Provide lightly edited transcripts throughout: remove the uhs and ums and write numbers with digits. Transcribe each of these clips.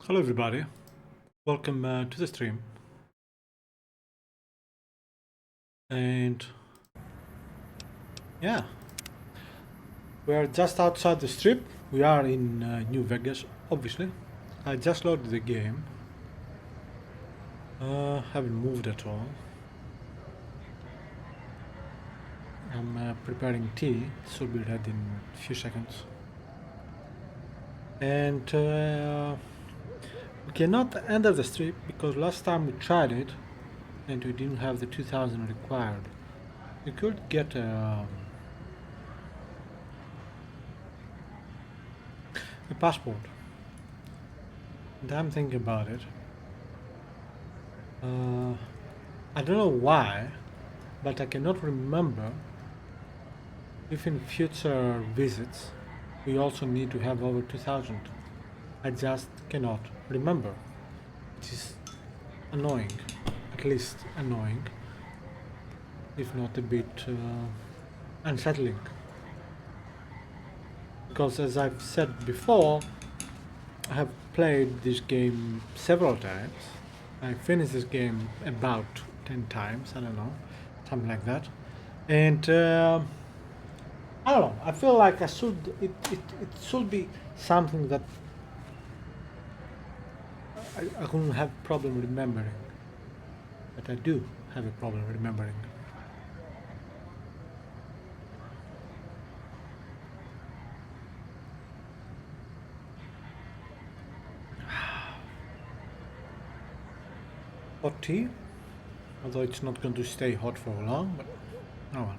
Hello everybody, welcome to the stream. And yeah, we are just outside the strip. We are in New Vegas, obviously. I just loaded the game. Haven't moved at all. I'm preparing tea. It should be ready in a few seconds. And we cannot enter the strip because last time we tried it and we didn't have the 2000 required. We could get a passport. And I'm thinking about it. I don't know why, but I cannot remember if in future visits we also need to have over 2000. I just cannot remember, which is annoying, at least annoying, if not a bit unsettling. Because as I've said before, I have played this game several times. I finished this game about 10 times, I don't know, something like that. And I don't know, I feel like it should be something that I couldn't have problem remembering. But I do have a problem remembering. Hot tea, although it's not going to stay hot for long, but oh well.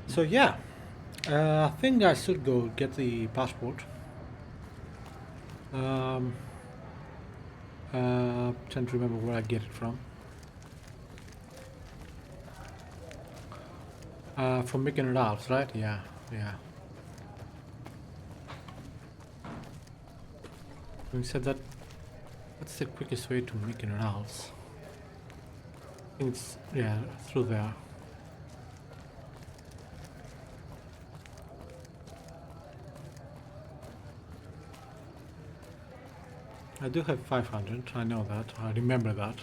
So yeah, I think I should go get the passport. Trying to remember where I get it from. From Mick and Ralph's, right? Yeah. We said that. What's the quickest way to Mick and Ralph's? I think it's through there. I do have 500. I know that. I remember that.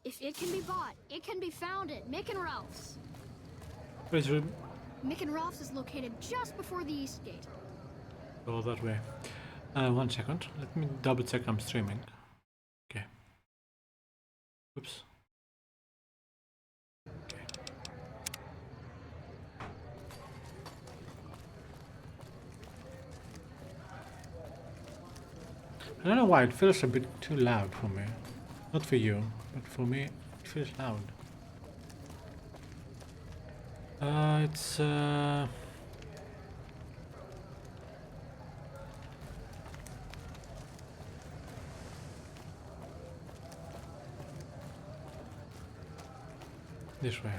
If it can be bought, it can be found at Mick and Ralph's. Please Mick and Ralph's is located just before the East Gate. go that way. 1 second. Let me double check I'm streaming. Okay. Oops. Okay. I don't know why it feels a bit too loud for me. Not for you, but for me it feels loud. It's this way.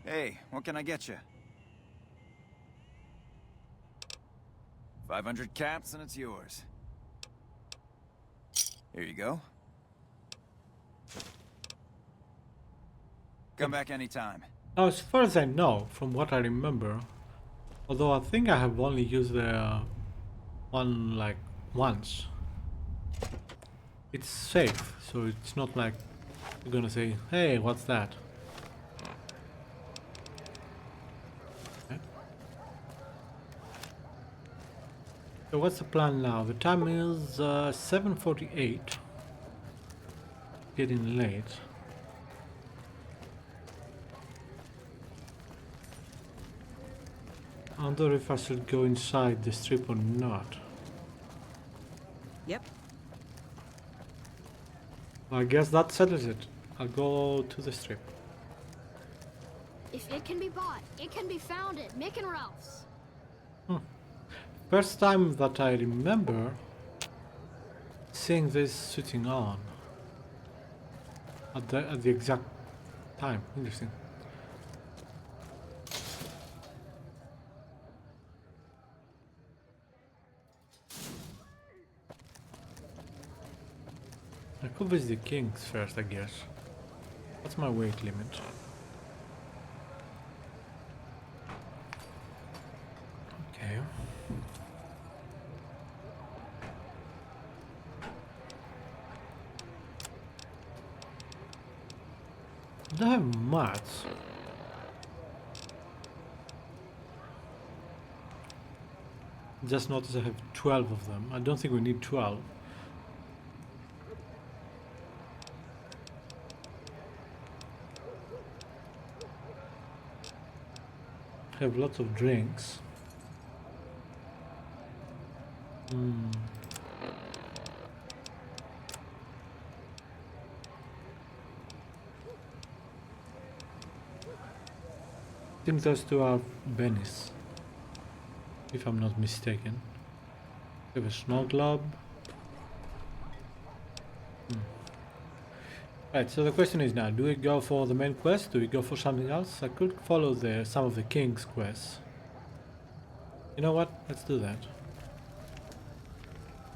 Hey, what can I get you? 500 caps and it's yours. Here you go. Come back anytime. Now, as far as I know, from what I remember, although I think I have only used the one like once, it's safe, so it's not like you're gonna say, hey, what's that? Okay. So what's the plan now? The time is 7:48. Getting late. I wonder if I should go inside the strip or not. Yep. I guess that settles it. I'll go to the strip. If it can be bought, it can be found at Mick and Ralph's. First time that I remember seeing this switching on. at the exact time. Interesting. I could visit the kings first, I guess. What's my weight limit? Okay. I don't have much. Just notice I have 12 of them. I don't think we need 12. I have lots of drinks. I think those two are Benny's, if I'm not mistaken. We have a snow globe. Right, so the question is now, do we go for the main quest? Do we go for something else? I could follow some of the king's quests. You know what? Let's do that.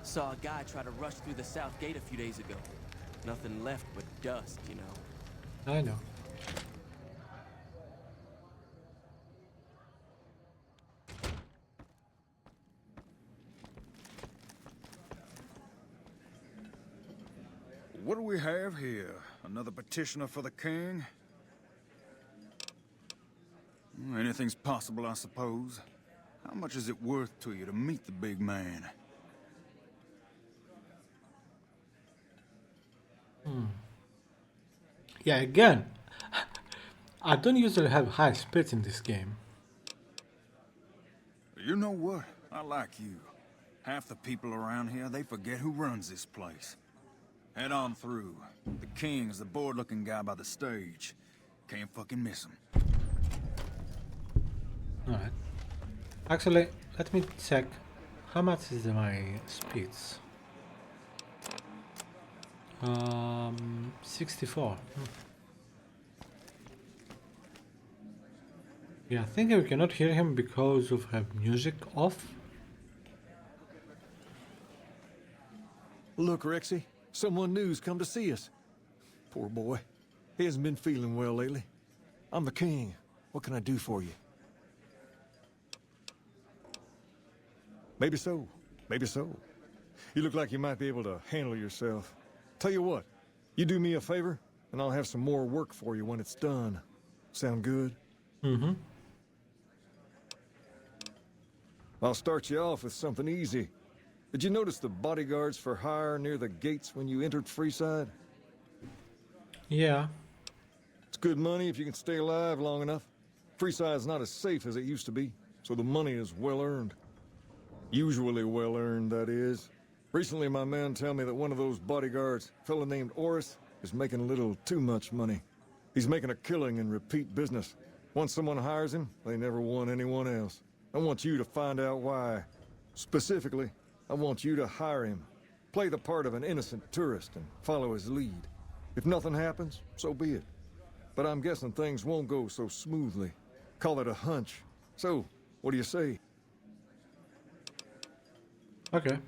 Saw a guy try to rush through the south gate a few days ago. Nothing left but dust, you know. I know. What do we have here? Another petitioner for the king? Anything's possible, I suppose. How much is it worth to you to meet the big man? Yeah, again, I don't usually have high spirits in this game. You know what? I like you. Half the people around here, they forget who runs this place. Head on through. The king's the bored-looking guy by the stage. Can't fucking miss him. Alright. Actually, let me check. How much is my speeds? 64. Yeah, I think we cannot hear him because of her music off. Look, Rexy, someone new's come to see us. Poor boy. He hasn't been feeling well lately. I'm the king. What can I do for you? Maybe so. Maybe so. You look like you might be able to handle yourself. Tell you what, you do me a favor, and I'll have some more work for you when it's done. Sound good? Mm-hmm. I'll start you off with something easy. Did you notice the bodyguards for hire near the gates when you entered Freeside? Yeah. It's good money if you can stay alive long enough. Freeside's not as safe as it used to be, so the money is well earned. Usually well earned, that is. Recently, my man tell me that one of those bodyguards, a fella named Oris, is making a little too much money. He's making a killing in repeat business. Once someone hires him, they never want anyone else. I want you to find out why. Specifically, I want you to hire him. Play the part of an innocent tourist and follow his lead. If nothing happens, so be it. But I'm guessing things won't go so smoothly. Call it a hunch. So, what do you say? Okay.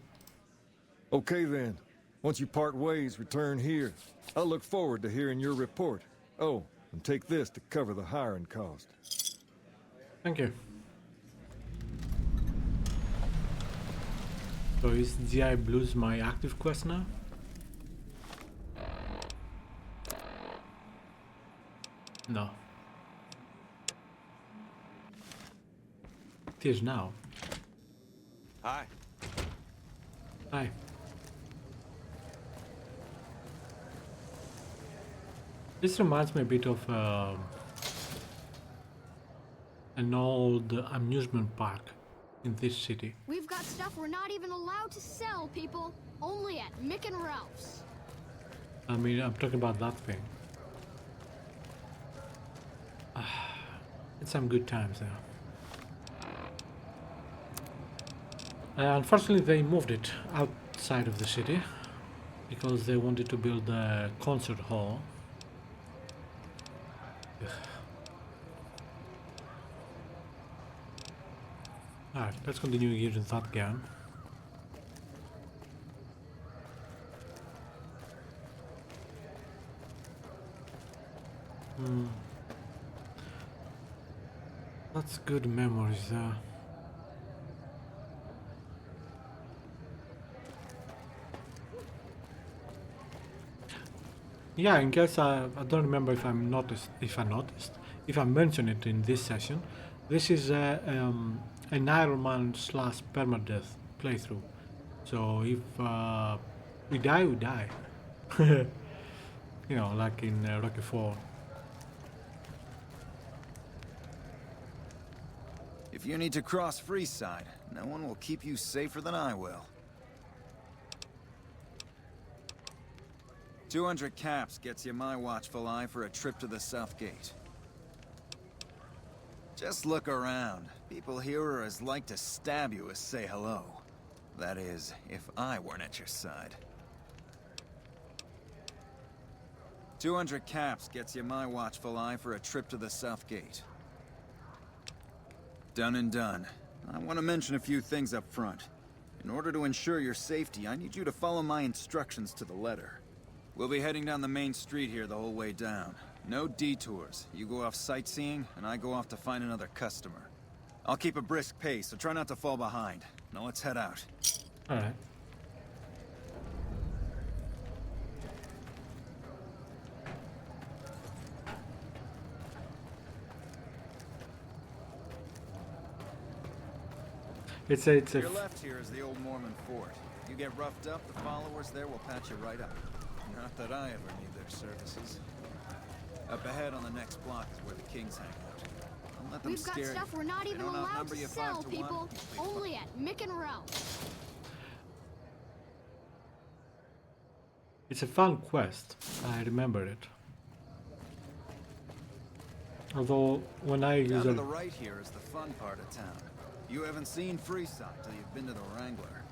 Okay then. Once you part ways, return here. I'll look forward to hearing your report. Oh, and take this to cover the hiring cost. Thank you. So is GI Blues my active quest now? No. It is now. Hi. Hi. This reminds me a bit of an old amusement park in this city. We've got stuff we're not even allowed to sell, people. Only at Mick and Ralph's. I mean, I'm talking about that thing. It's some good times there. Unfortunately, they moved it outside of the city because they wanted to build a concert hall Alright, let's continue using that gun. That's good memories there. Yeah, in case I don't remember if I mentioned it in this session, this is an Ironman slash Permadeath playthrough. So if we die, we die. You know, like in Rocky 4. If you need to cross Freeside, no one will keep you safer than I will. 200 caps gets you my watchful eye for a trip to the South Gate. Just look around. People here are as like to stab you as say hello. That is, if I weren't at your side. 200 caps gets you my watchful eye for a trip to the South Gate. Done and done. I want to mention a few things up front. In order to ensure your safety, I need you to follow my instructions to the letter. We'll be heading down the main street here the whole way down. No detours. You go off sightseeing, and I go off to find another customer. I'll keep a brisk pace, so try not to fall behind. Now let's head out. Alright. It's To your left here is the old Mormon fort. You get roughed up, the followers there will patch you right up. Not that I ever need their services. Up ahead on the next block is where the kings hang out. Don't let them We've got scare stuff you. we're not They even don't allowed outnumber to you sell, 5 to 1. people. Only at Mick and Ralph's. It's a fun quest. I remember it. Although when I Down use to it, the right here is the fun part of town. You haven't seen Freeside till you've been to the Wrangler.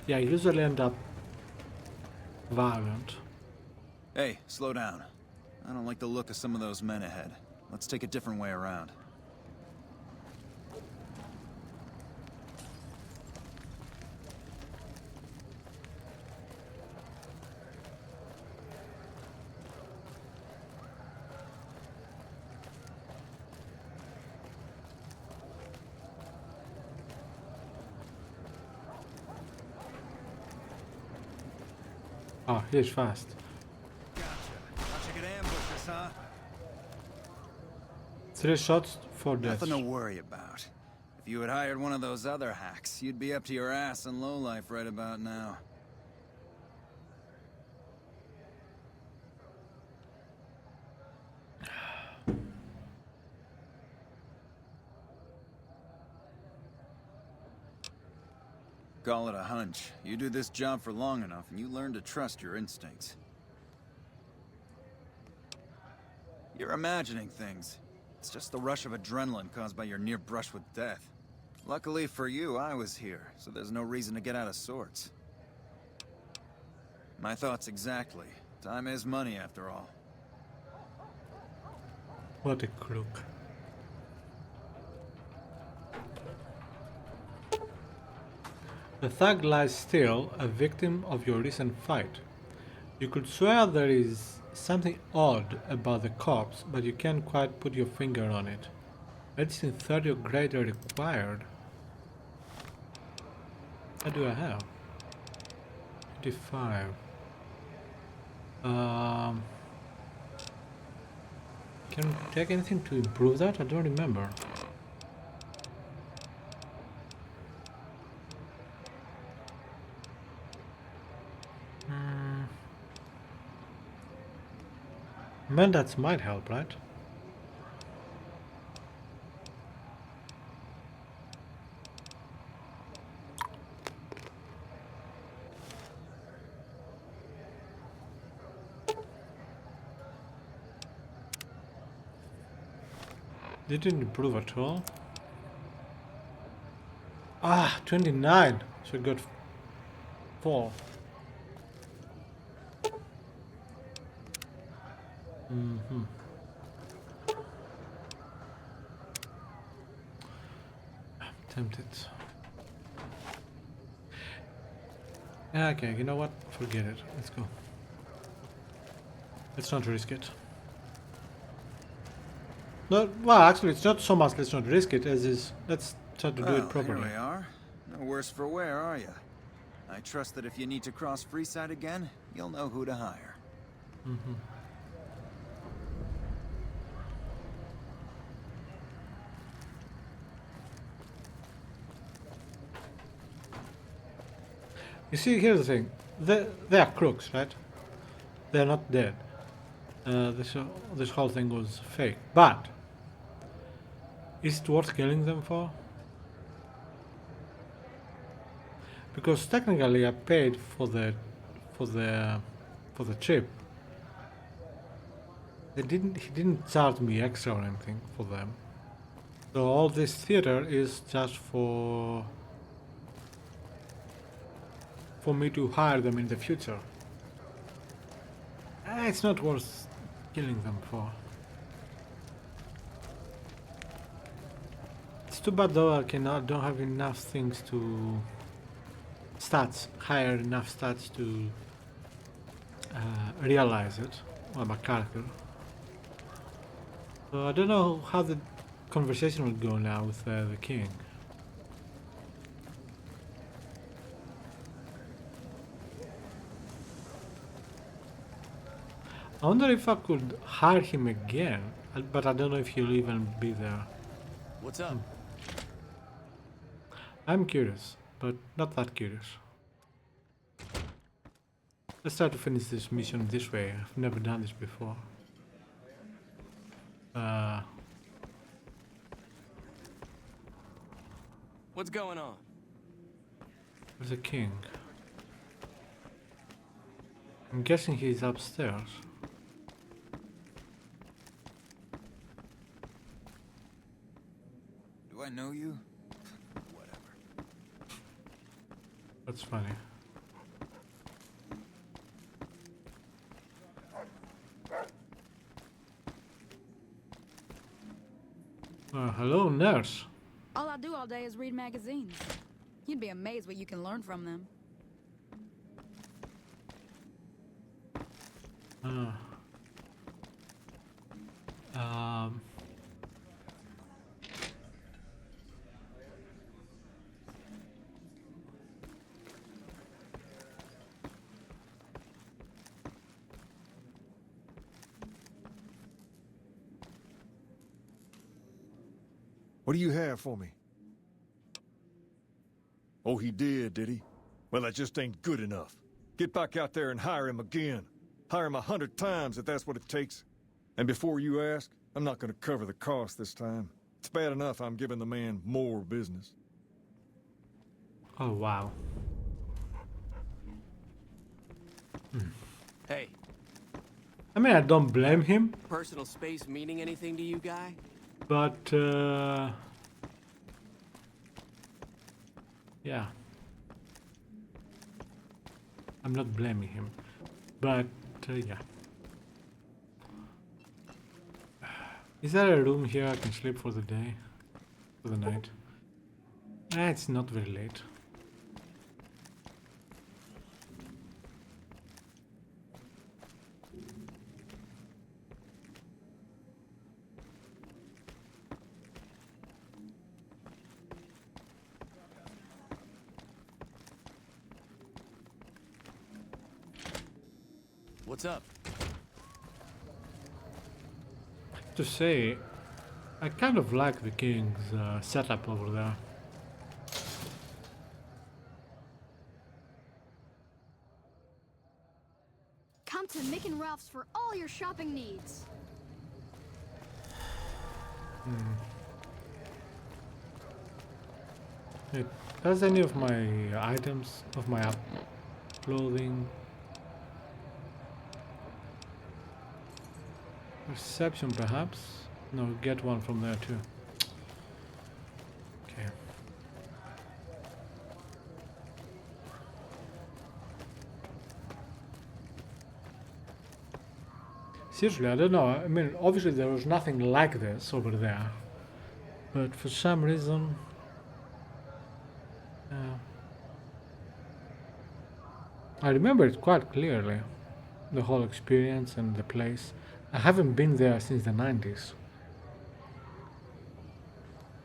yeah, I usually end up violent. Hey, slow down. I don't like the look of some of those men ahead. Let's take a different way around. Oh, he's fast. Gotcha. Thought you could ambush us, huh? 3 shots for death. Nothing to worry about. If you had hired one of those other hacks, you'd be up to your ass in lowlife right about now. Call it a hunch. You do this job for long enough, and you learn to trust your instincts. You're imagining things. It's just the rush of adrenaline caused by your near brush with death. Luckily for you, I was here, so there's no reason to get out of sorts. My thoughts exactly. Time is money, after all. What a crook. The thug lies still, a victim of your recent fight. You could swear there is something odd about the corpse, but you can't quite put your finger on it. Medicine 30 or greater required. What do I have? 55. Can we take anything to improve that? I don't remember. Mandats might help, right? Didn't improve at all. Ah, 29. So I got 4. Mm-hmm. I'm tempted. Okay, you know what? Forget it. Let's go. Let's not risk it. No, well, actually, it's not so much let's not risk it as is let's try to do it Well, here properly. we are. No worse for wear, are you? I trust that if you need to cross Freeside again, you'll know who to hire. Mm-hmm. You see, here's the thing. They are crooks, right? They're not dead. This whole thing was fake. But is it worth killing them for? Because technically I paid for the for the for the trip. He didn't charge me extra or anything for them. So all this theater is just for me to hire them in the future. It's not worth killing them for. It's too bad though don't have enough things to higher enough stats to realize it. Well, my character. So I don't know how the conversation will go now with the king. I wonder if I could hire him again, but I don't know if he'll even be there. What's up? I'm curious, but not that curious. Let's try to finish this mission this way. I've never done this before. What's going on? There's a king. I'm guessing he's upstairs. Do I know you? Whatever. That's funny. Hello, nurse. All I do all day is read magazines. You'd be amazed what you can learn from them. Um, What do you have for me? Oh, he did he? Well, that just ain't good enough. Get back out there and hire him again. Hire him 100 times if that's what it takes. And before you ask, I'm not gonna cover the cost this time. It's bad enough I'm giving the man more business. oh wow. Hey, I mean, I don't blame him, personal space meaning anything to you, guy? but yeah. I'm not blaming him, but yeah. Is there a room here I can sleep for the day? For the night? It's not very late. What's up? To say, I kind of like the king's setup over there. Come to Mick and Ralph's for all your shopping needs. Wait, does any of my items, of my clothing, reception perhaps? No, get one from there too. Okay. Seriously, I don't know. I mean, obviously there was nothing like this over there, but for some reason, I remember it quite clearly, the whole experience and the place. I haven't been there since the 90s,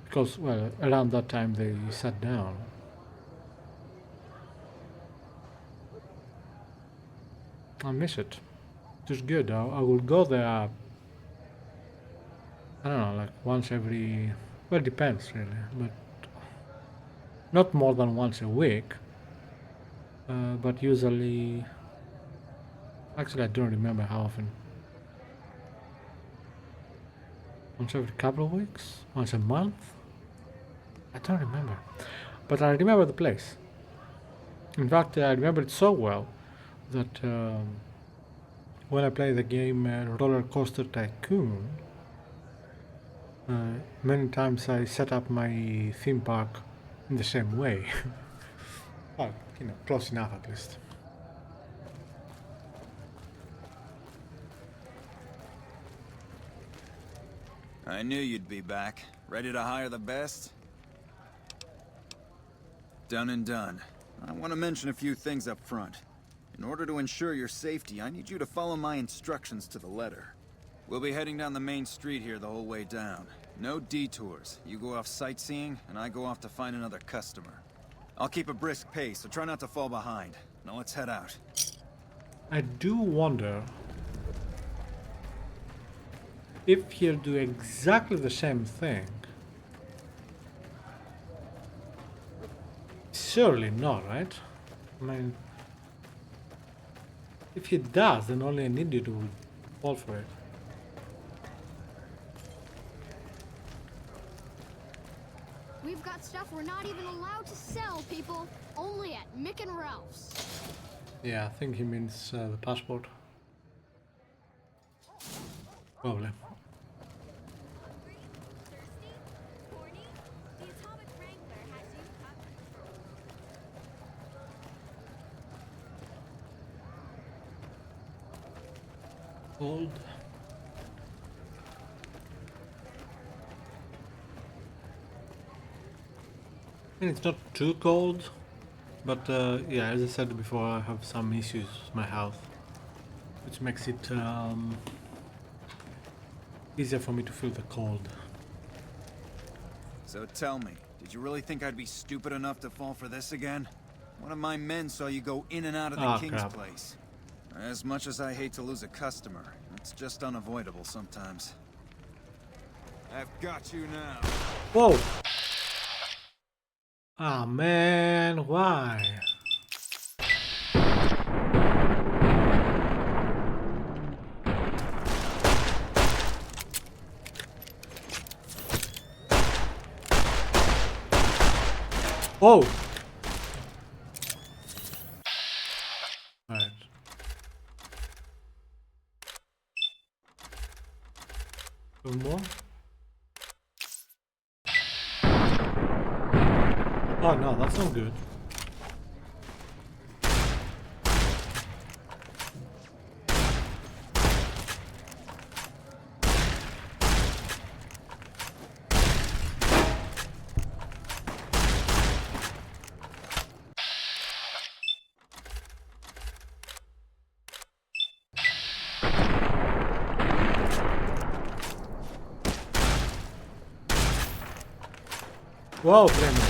because, well, around that time they shut down. I miss it. It was good. I would go there, I don't know, like once every, well, it depends really, but not more than once a week. But usually, actually, I don't remember how often. Once every couple of weeks? Once a month? I don't remember. But I remember the place. In fact, I remember it so well that when I play the game Roller Coaster Tycoon, many times I set up my theme park in the same way. Well, close enough at least. I knew you'd be back. Ready to hire the best? Done and done. I want to mention a few things up front. In order to ensure your safety, I need you to follow my instructions to the letter. We'll be heading down the main street here the whole way down. No detours. You go off sightseeing, and I go off to find another customer. I'll keep a brisk pace, so try not to fall behind. Now let's head out. I do wonder if he'll do exactly the same thing. Surely not, right? I mean, if he does, then only an idiot will fall for it. We've got stuff we're not even allowed to sell, people. Only at Mick and Ralph's. Yeah, I think he means the passport. Probably. Cold. And it's not too cold, but yeah, as I said before, I have some issues with my health, which makes it easier for me to feel the cold. So tell me, did you really think I'd be stupid enough to fall for this again? One of my men saw you go in and out of the King's crap. place. As much as I hate to lose a customer, it's just unavoidable sometimes. I've got you now. Whoa! Ah, man, why? Oh! Right. One more? Oh no, that's not good. Whoa, Kramer.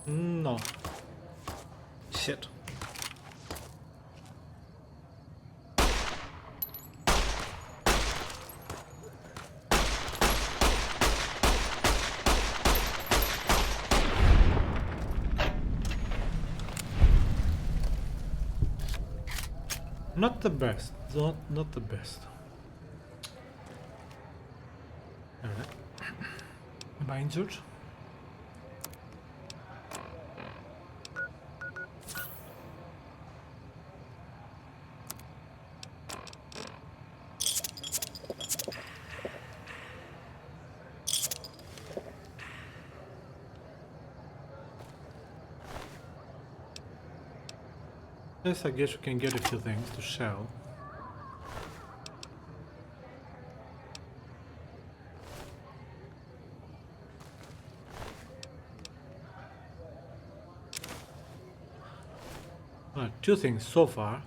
No. Shit. Not the best. Not the best. Alright. Am I injured? Yes, I guess we can get a few things to sell. Two things so far.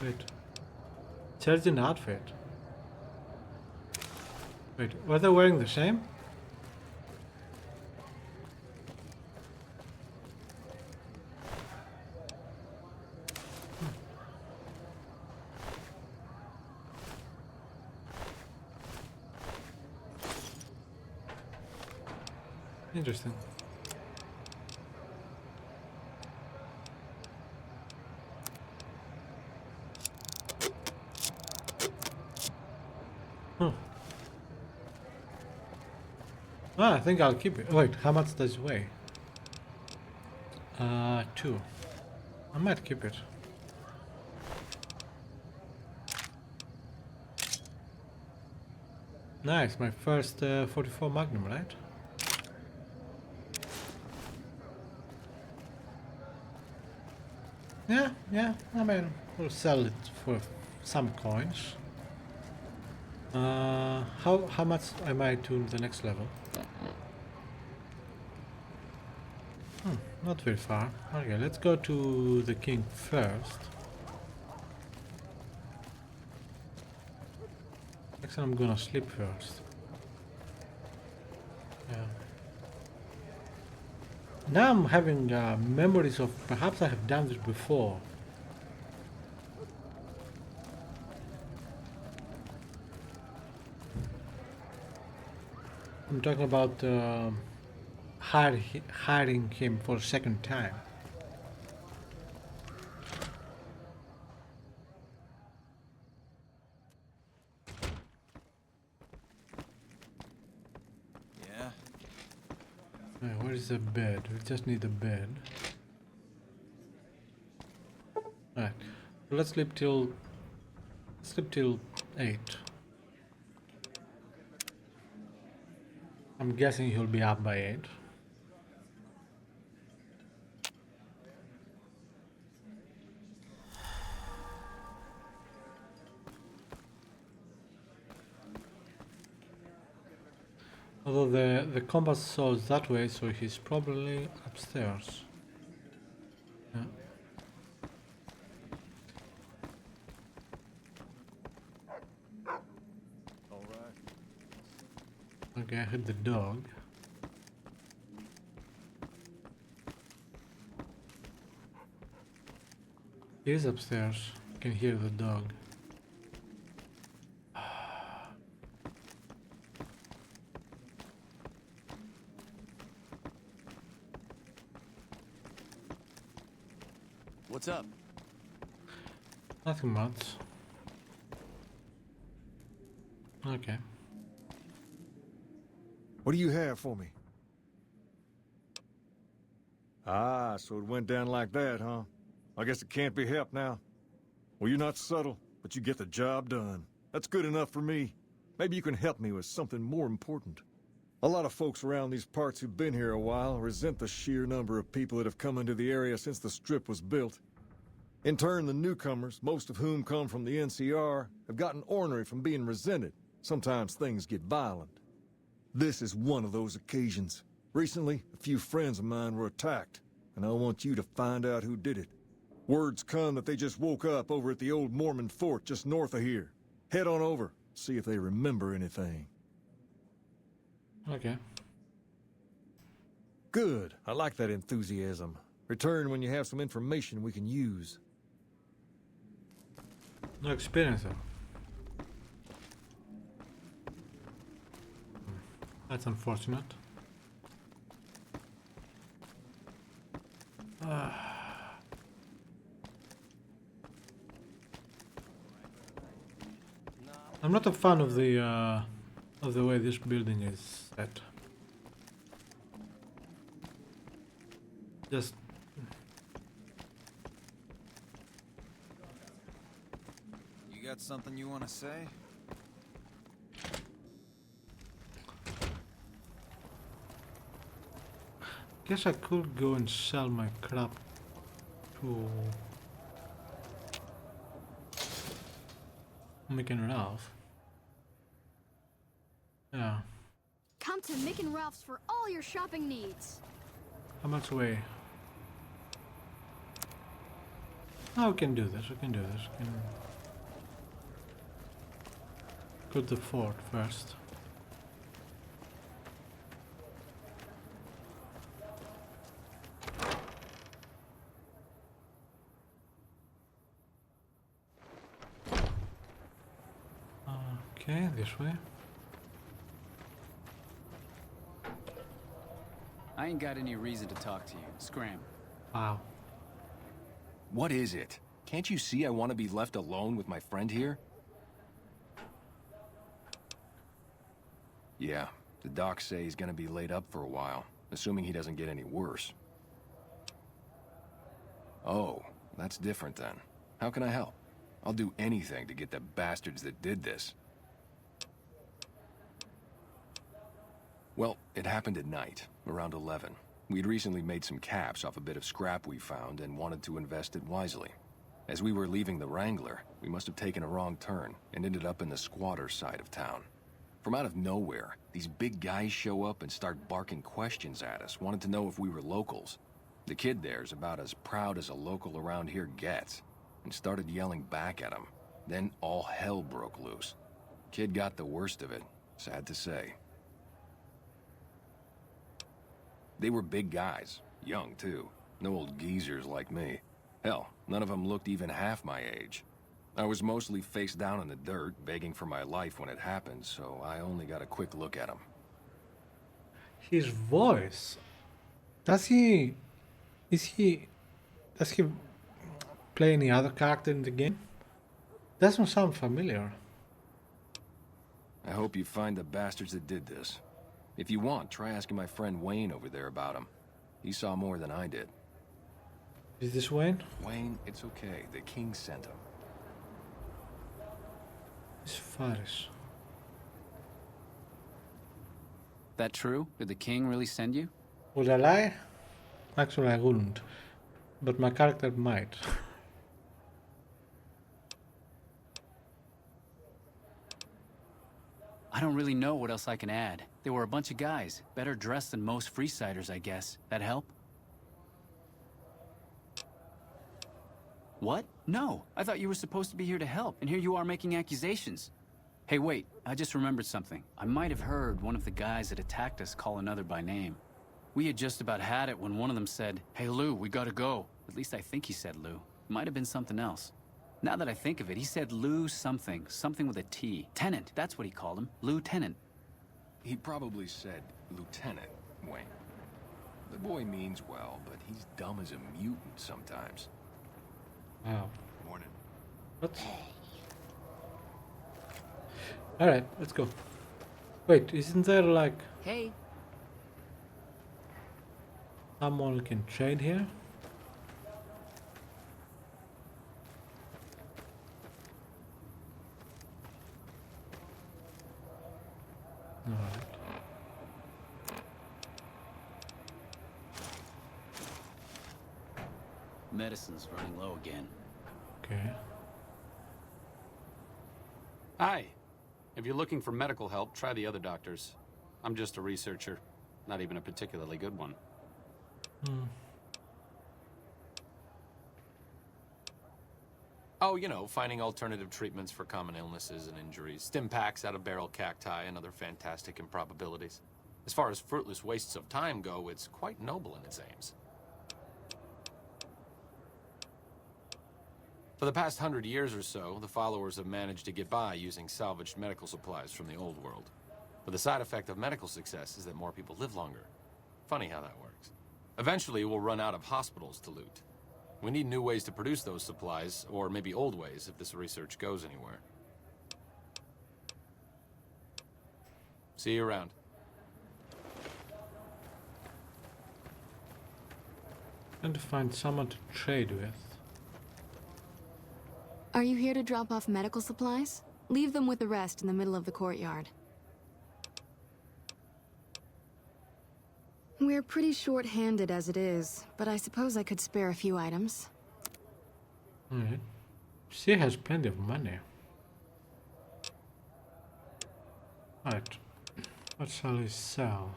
Wait. Change in outfit. Wait, were they wearing the same? Interesting. Huh. I think I'll keep it. Wait, how much does it weigh? 2. I might keep it. Nice, my first 44 Magnum, right? Yeah, I mean, we'll sell it for some coins. How much am I to the next level? Not very far. Okay, let's go to the king first. Next I'm gonna sleep first. Yeah. Now I'm having memories of perhaps I have done this before. I'm talking about hiring him for a second time. Yeah? Where is the bed? We just need a bed. Alright, so let's sleep till 8. I'm guessing he'll be up by 8. Although the compass shows that way, so he's probably upstairs. Yeah. Okay, I hit the dog. He is upstairs. I can hear the dog. What's up? Nothing much. Okay. What do you have for me? Ah, so it went down like that, huh? I guess it can't be helped now. Well, you're not subtle, but you get the job done. That's good enough for me. Maybe you can help me with something more important. A lot of folks around these parts who've been here a while resent the sheer number of people that have come into the area since the Strip was built. In turn, the newcomers, most of whom come from the NCR, have gotten ornery from being resented. Sometimes things get violent. This is one of those occasions. Recently, a few friends of mine were attacked, and I want you to find out who did it. Word's come that they just woke up over at the old Mormon fort just north of here. Head on over, see if they remember anything. Okay. Good. I like that enthusiasm. Return when you have some information we can use. No experience though. That's unfortunate. I'm not a fan of the way this building is set. Just You got something you want to say? Guess I could go and sell my crap to Mick and Ralph. Yeah. Come to Mick and Ralph's for all your shopping needs. How much away? Oh, we can do this. We can do this. We can go to the fort first. Okay, this way. I ain't got any reason to talk to you. Scram. Wow. What is it? Can't you see I want to be left alone with my friend here? Yeah, the docs say he's gonna be laid up for a while, assuming he doesn't get any worse. Oh, that's different then. How can I help? I'll do anything to get the bastards that did this. Well, it happened at night, around 11. We'd recently made some caps off a bit of scrap we found and wanted to invest it wisely. As we were leaving the Wrangler, we must have taken a wrong turn and ended up in the squatter side of town. From out of nowhere, these big guys show up and start barking questions at us, wanted to know if we were locals. The kid there's about as proud as a local around here gets, and started yelling back at him. Then all hell broke loose. Kid got the worst of it, sad to say. They were big guys, young too, no old geezers like me. Hell, none of them looked even half my age. I was mostly face down in the dirt, begging for my life when it happened, so I only got a quick look at him. His voice. Does he play any other character in the game? Doesn't sound familiar. I hope you find the bastards that did this. If you want, try asking my friend Wayne over there about him. He saw more than I did. Is this Wayne? Wayne, it's okay. The king sent him. It's Faris. That true? Did the king really send you? Would I lie? Actually, I wouldn't. But my character might. I don't really know what else I can add. They were a bunch of guys, better dressed than most Freesiders, I guess. That help? What? No, I thought you were supposed to be here to help, and here you are making accusations. Hey, wait, I just remembered something. I might have heard one of the guys that attacked us call another by name. We had just about had it when one of them said, "Hey, Lou, we gotta go." At least I think he said Lou. Might have been something else. Now that I think of it, he said Lou something. Something with a T. Tenant, that's what he called him. Lieutenant. He probably said Lieutenant, Wayne. The boy means well, but he's dumb as a mutant sometimes. Wow. Morning. What? Alright, let's go. Wait, isn't there like Hey. someone we can trade here? Alright. Medicine's running low again. Okay. Hi. If you're looking for medical help, try the other doctors. I'm just a researcher, not even a particularly good one. Oh, you know, finding alternative treatments for common illnesses and injuries, stim packs out of barrel cacti, and other fantastic improbabilities. As far as fruitless wastes of time go, it's quite noble in its aims. For the past 100 years or so, the followers have managed to get by using salvaged medical supplies from the old world. But the side effect of medical success is that more people live longer. Funny how that works. Eventually, we'll run out of hospitals to loot. We need new ways to produce those supplies, or maybe old ways if this research goes anywhere. See you around. Trying to find someone to trade with. Are you here to drop off medical supplies? Leave them with the rest in the middle of the courtyard. We're pretty short-handed as it is, but I suppose I could spare a few items. Alright. She has plenty of money. Alright. What shall we sell?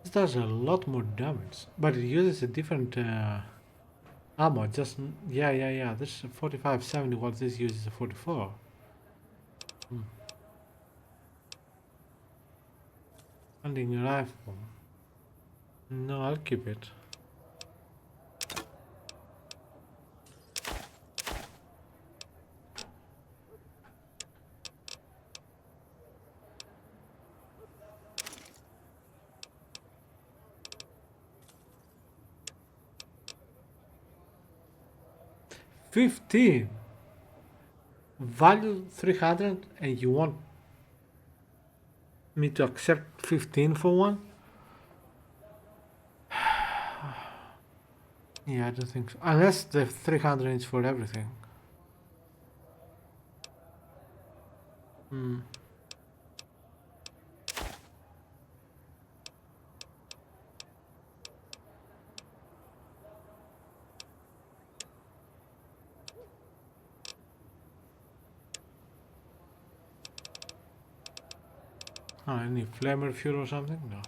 This does a lot more damage, but it uses a different ammo. Just yeah. This is a 45-70, while this uses a 44. Hunting rifle. No, I'll keep it. $15. Value 300, and you want me to accept 15 for one? Yeah, I don't think so. Unless the 300 is for everything. Oh, any flamer fuel or something? No.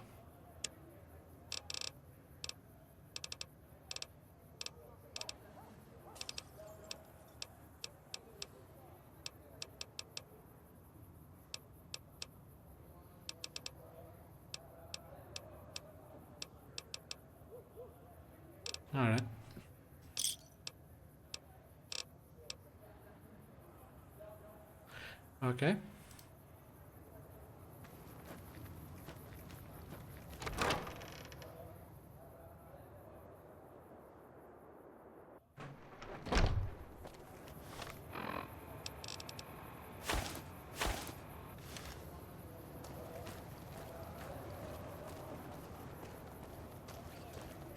Alright. Okay.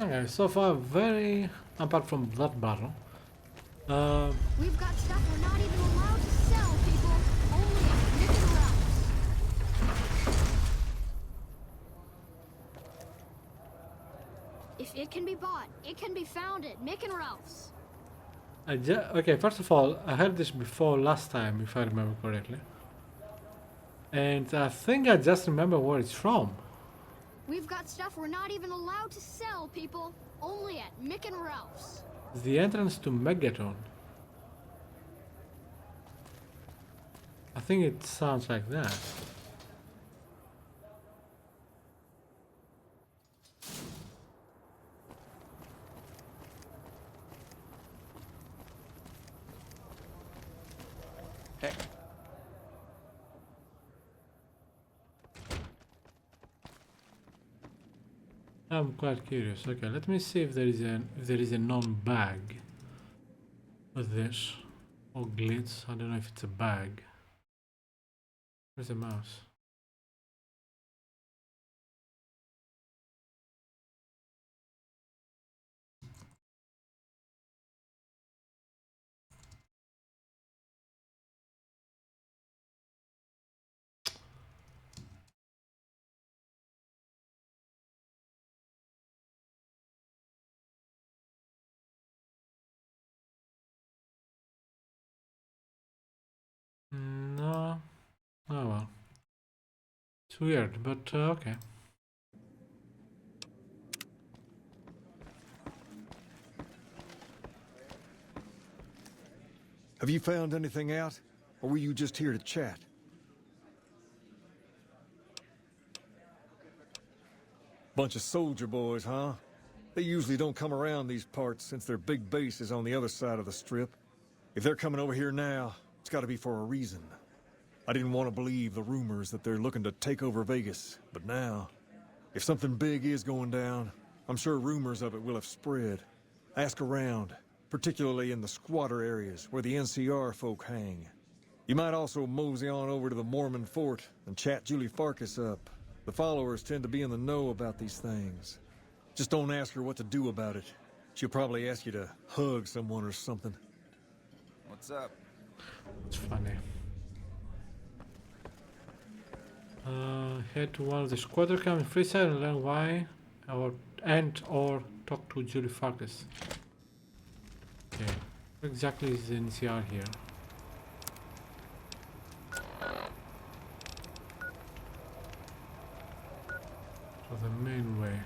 Okay, so far very, apart from that battle. We've got stuff we're not even allowed to sell, people. Only at Nick and Ralph's. If it can be bought, it can be found at Mick and Ralph's. Okay, first of all, I heard this before last time, if I remember correctly. And I think I just remember where it's from. We've got stuff we're not even allowed to sell, people. Only at Mick and Ralph's. The entrance to Megaton. I think it sounds like that. Hey, I'm quite curious. Okay, let me see if there is a non-bag with this or glitch. I don't know if it's a bag. Where's the mouse? No. Oh well. It's weird, but okay. Have you found anything out? Or were you just here to chat? Bunch of soldier boys, huh? They usually don't come around these parts since their big base is on the other side of the strip. If they're coming over here now, it's gotta be for a reason. I didn't want to believe the rumors that they're looking to take over Vegas, but now, if something big is going down, I'm sure rumors of it will have spread. Ask around, particularly in the squatter areas where the NCR folk hang. You might also mosey on over to the Mormon fort and chat Julie Farkas up. The followers tend to be in the know about these things. Just don't ask her what to do about it. She'll probably ask you to hug someone or something. What's up? It's funny. Head to one of the squatter camps in Freeside and learn why, or talk to Julie Farkas. Okay, what exactly is the NCR here? So the main way.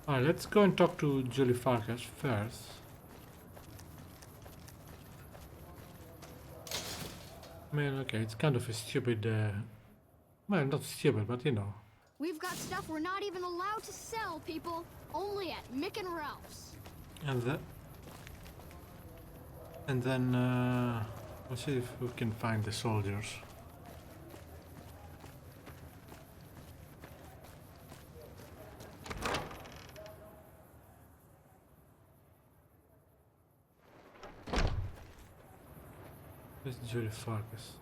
Alright, let's go and talk to Julie Farkas first. I mean, okay, it's kind of a stupid, well, not stupid, but you know. We've got stuff we're not even allowed to sell, people. Only at Mick and Ralph's. And then, let's see if we can find the soldiers. This is Julie Farkas.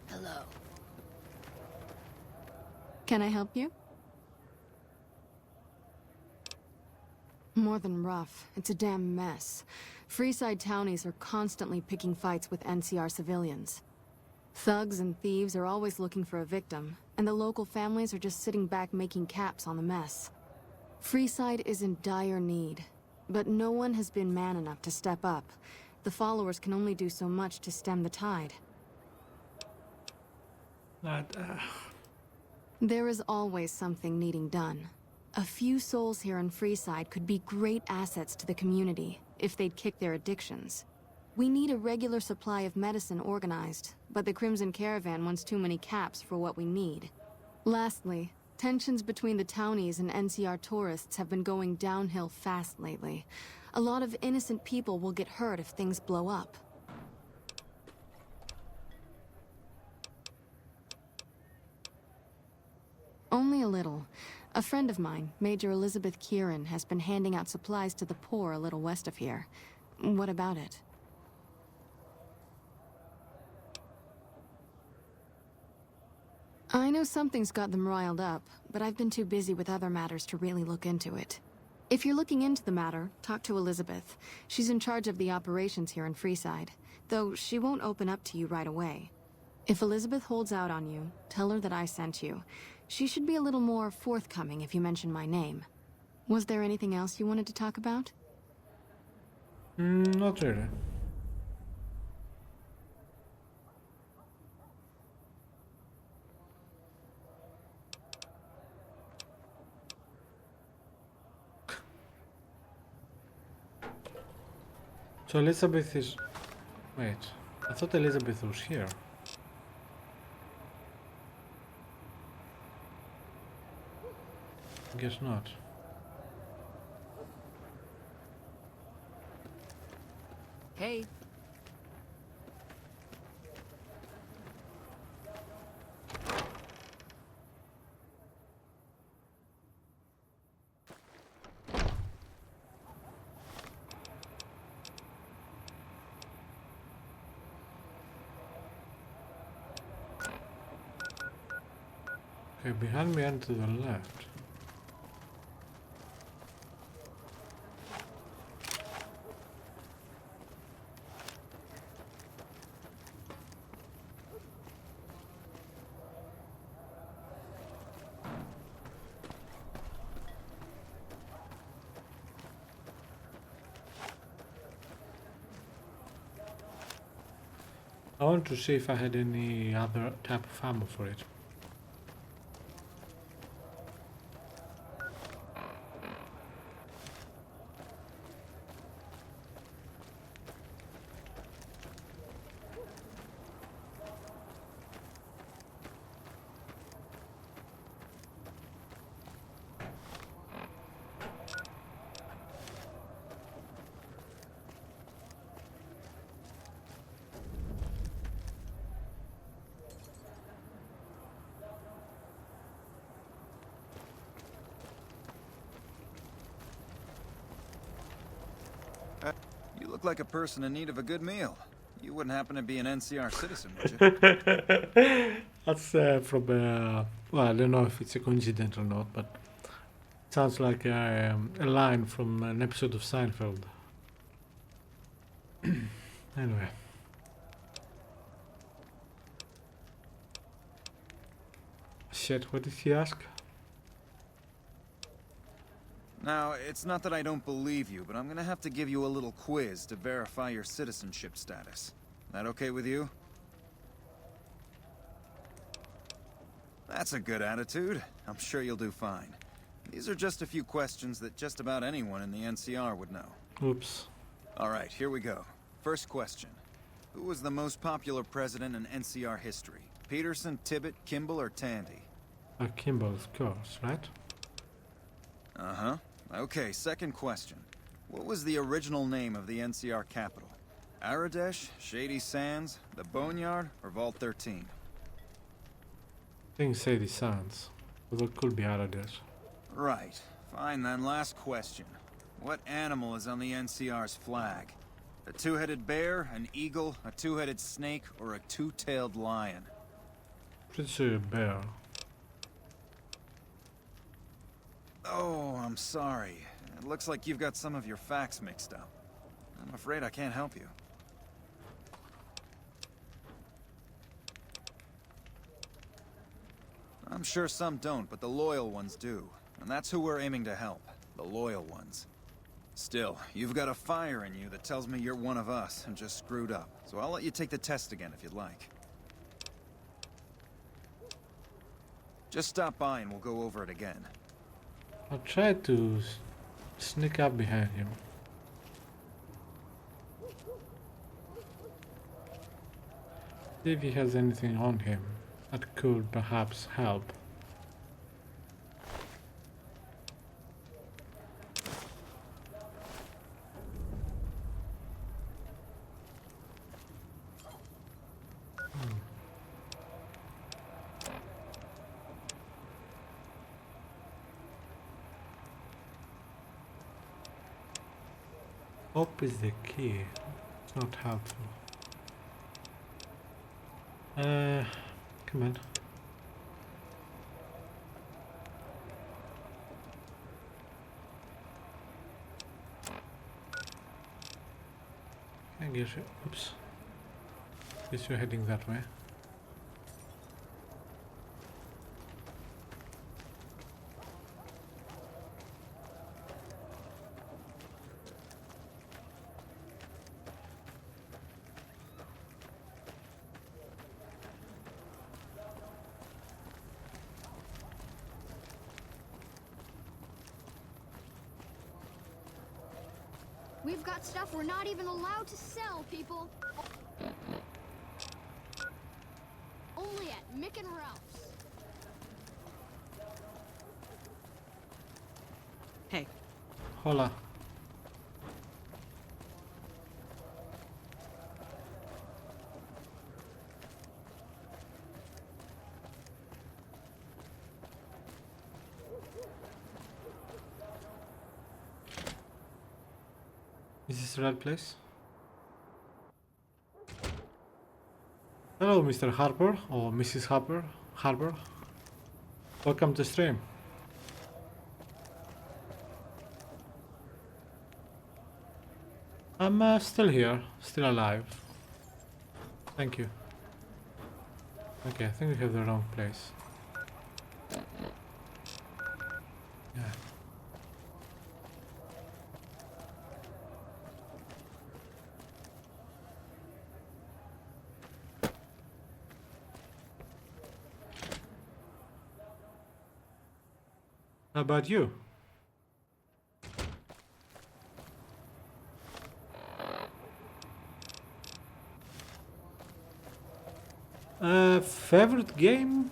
Hello. Can I help you? More than rough. It's a damn mess. Freeside townies are constantly picking fights with NCR civilians. Thugs and thieves are always looking for a victim, and the local families are just sitting back making caps on the mess. Freeside is in dire need, but no one has been man enough to step up. The followers can only do so much to stem the tide. There is always something needing done. A few souls here in Freeside could be great assets to the community if they'd kick their addictions. We need a regular supply of medicine organized, but the Crimson Caravan wants too many caps for what we need. Lastly, tensions between the townies and NCR tourists have been going downhill fast lately. A lot of innocent people will get hurt if things blow up. Only a little. A friend of mine, Major Elizabeth Kieran, has been handing out supplies to the poor a little west of here. What about it? I know something's got them riled up, but I've been too busy with other matters to really look into it. If you're looking into the matter, talk to Elizabeth. She's in charge of the operations here in Freeside, though she won't open up to you right away. If Elizabeth holds out on you, tell her that I sent you. She should be a little more forthcoming if you mention my name. Was there anything else you wanted to talk about? Not really. So Elizabeth is... Wait, I thought Elizabeth was here. Guess not. Hey. Okay, behind me and to the left. I want to see if I had any other type of ammo for it. You look like a person in need of a good meal. You wouldn't happen to be an NCR citizen, would you? That's from well, I don't know if it's a coincidence or not, but it sounds like a line from an episode of Seinfeld. Anyway. Shit, what did he ask? Now, it's not that I don't believe you, but I'm gonna have to give you a little quiz to verify your citizenship status. That okay with you? That's a good attitude. I'm sure you'll do fine. These are just a few questions that just about anyone in the NCR would know. Oops. Alright, here we go. First question. Who was the most popular president in NCR history? Peterson, Tibbet, Kimball, or Tandy? Kimball, of course, right? Uh-huh. Okay, second question. What was the original name of the NCR capital? Aradesh, Shady Sands, the Boneyard, or Vault 13? I think Sadie Sands. Although it could be Aradesh. Right. Fine then, last question. What animal is on the NCR's flag? A two-headed bear, an eagle, a two-headed snake, or a two-tailed lion? Pretty sure a bear. Oh, I'm sorry. It looks like you've got some of your facts mixed up. I'm afraid I can't help you. I'm sure some don't, but the loyal ones do. And that's who we're aiming to help. The loyal ones. Still, you've got a fire in you that tells me you're one of us and just screwed up. So I'll let you take the test again if you'd like. Just stop by and we'll go over it again. I'll try to sneak up behind him. See if he has anything on him that could perhaps help. Hope is the key. It's not helpful. Come on. I guess oops. Guess you're heading that way. We've got stuff we're not even allowed to sell, people. Only at Mick and Ralph's. Hey. Hola. Is this the right place? Hello, Mr. Harper or Mrs. Harper. Welcome to stream. I'm still here, still alive. Thank you. Okay, I think we have the wrong place. Yeah. How about you? Favorite game?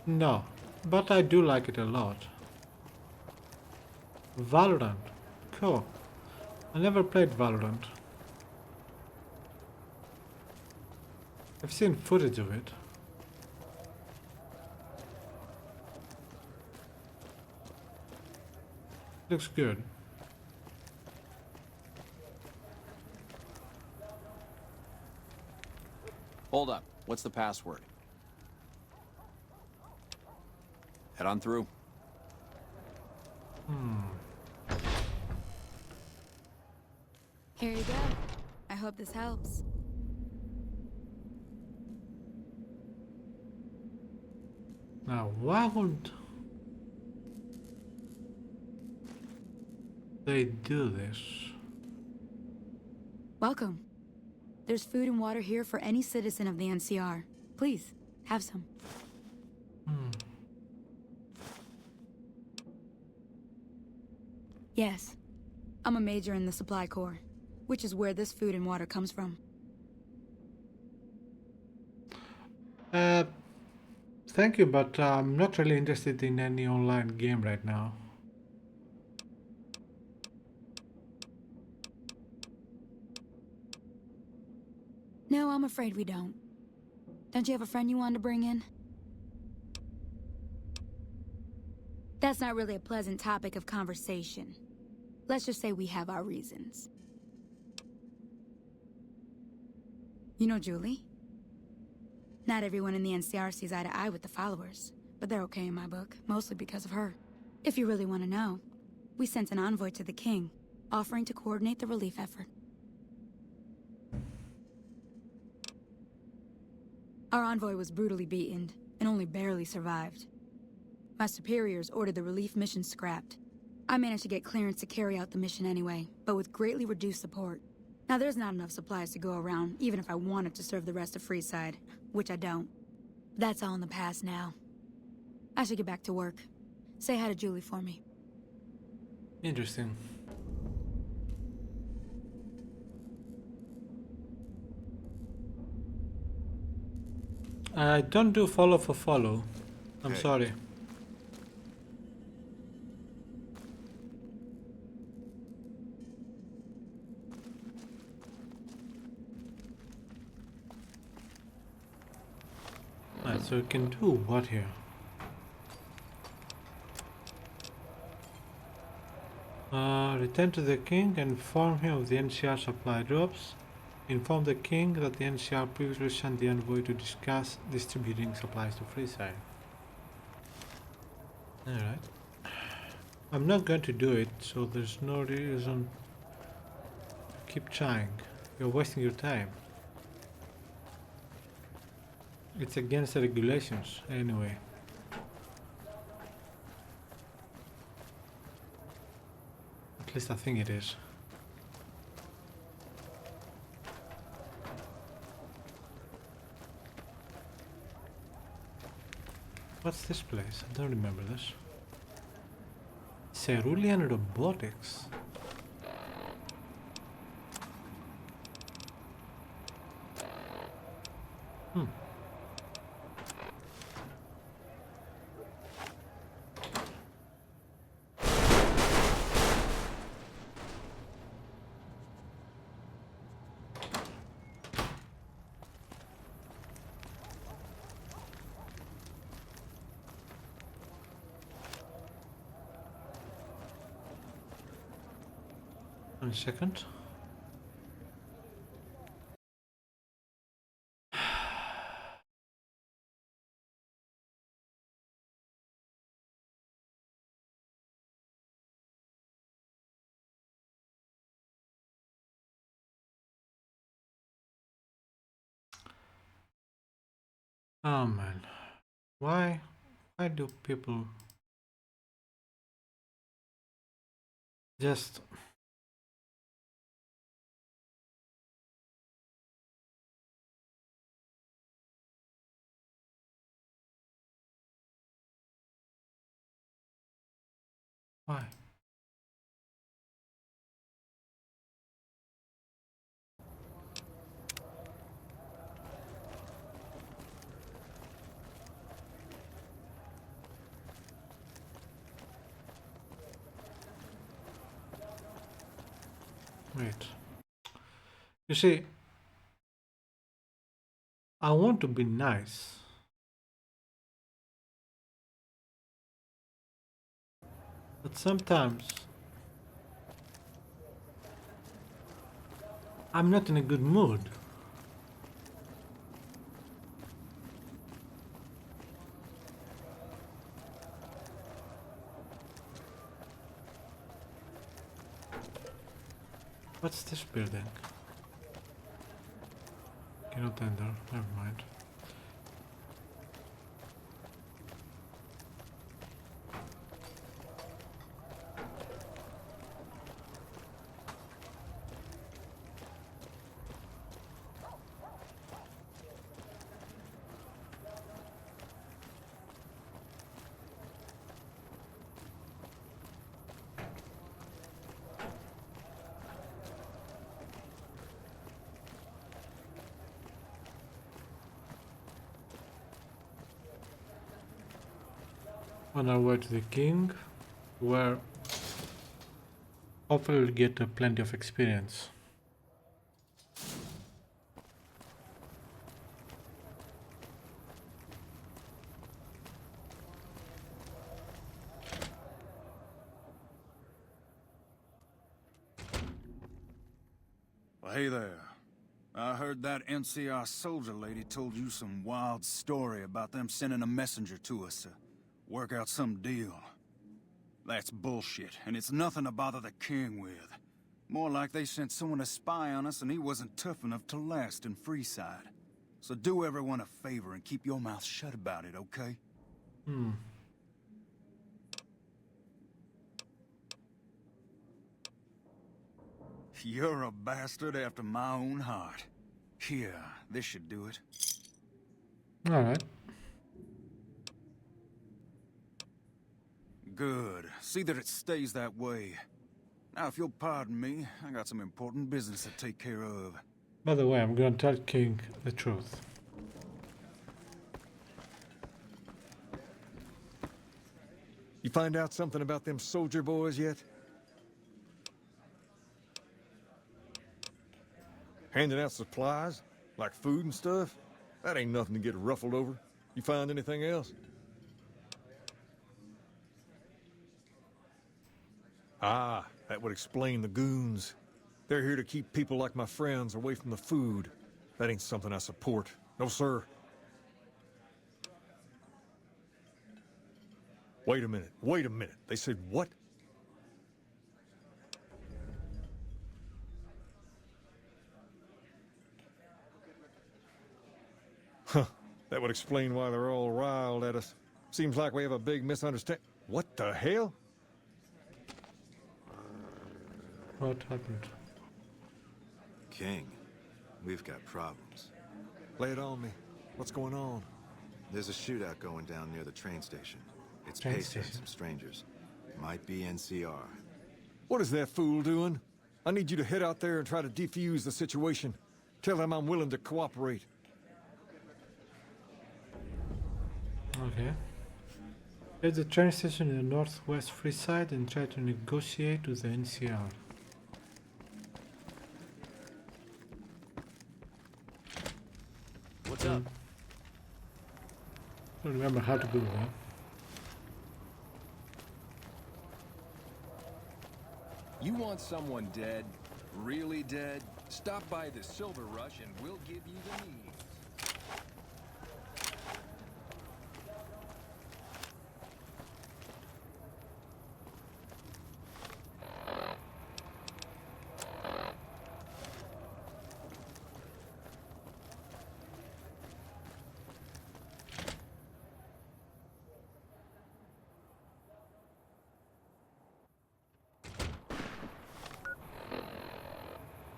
No, but I do like it a lot. Valorant. Cool. I never played Valorant. I've seen footage of it. Looks good. Hold up. What's the password? Head on through. Here you go. I hope this helps. Now, why would they do this? Welcome. There's food and water here for any citizen of the NCR. Please, have some. Yes. I'm a major in the Supply Corps, which is where this food and water comes from. Thank you, but I'm not really interested in any online game right now. No, I'm afraid we don't. Don't you have a friend you wanted to bring in? That's not really a pleasant topic of conversation. Let's just say we have our reasons. You know Julie? Not everyone in the NCR sees eye to eye with the followers, but they're okay in my book, mostly because of her. If you really want to know, we sent an envoy to the king, offering to coordinate the relief effort. Our envoy was brutally beaten, and only barely survived. My superiors ordered the relief mission scrapped. I managed to get clearance to carry out the mission anyway, but with greatly reduced support. Now there's not enough supplies to go around, even if I wanted to serve the rest of Freeside, which I don't. That's all in the past now. I should get back to work. Say hi to Julie for me. Interesting. I don't do follow for follow. I'm sorry. Right, so we can do what here? Return to the king and inform him of the NCR supply drops. Inform the king that the NCR previously sent the envoy to discuss distributing supplies to Freeside. Alright. I'm not going to do it, so there's no reason to keep trying. You're wasting your time. It's against the regulations, anyway. At least I think it is. What's this place? I don't remember this. Cerulean Robotics. One second. Oh man, why do people just why? Wait. You see, I want to be nice. But sometimes I'm not in a good mood. What's this building? Cannot enter, never mind. On our way to the king, where hopefully we'll get plenty of experience. Well, hey there. I heard that NCR soldier lady told you some wild story about them sending a messenger to us to work out some deal. That's bullshit, and it's nothing to bother the king with. More like they sent someone to spy on us and he wasn't tough enough to last in Freeside. So do everyone a favor and keep your mouth shut about it, okay? You're a bastard after my own heart. Here, this should do it. Alright. Good. See that it stays that way. Now, if you'll pardon me, I got some important business to take care of. By the way, I'm gonna tell King the truth. You find out something about them soldier boys yet? Handing out supplies? Like food and stuff? That ain't nothing to get ruffled over. You find anything else? Ah, that would explain the goons. They're here to keep people like my friends away from the food. That ain't something I support. No, sir. Wait a minute. Wait a minute. They said what? Huh. That would explain why they're all riled at us. Seems like we have a big misunderstanding. What the hell? What happened? King, we've got problems. Lay it on me. What's going on? There's a shootout going down near the train station. It's Train Pacer and station. some strangers. Might be NCR. What is that fool doing? I need you to head out there and try to defuse the situation. Tell them I'm willing to cooperate. Okay. At the train station in the northwest free side and try to negotiate with the NCR. What's up? I don't remember how to do that. You want someone dead? Really dead? Stop by the Silver Rush and we'll give you the needs.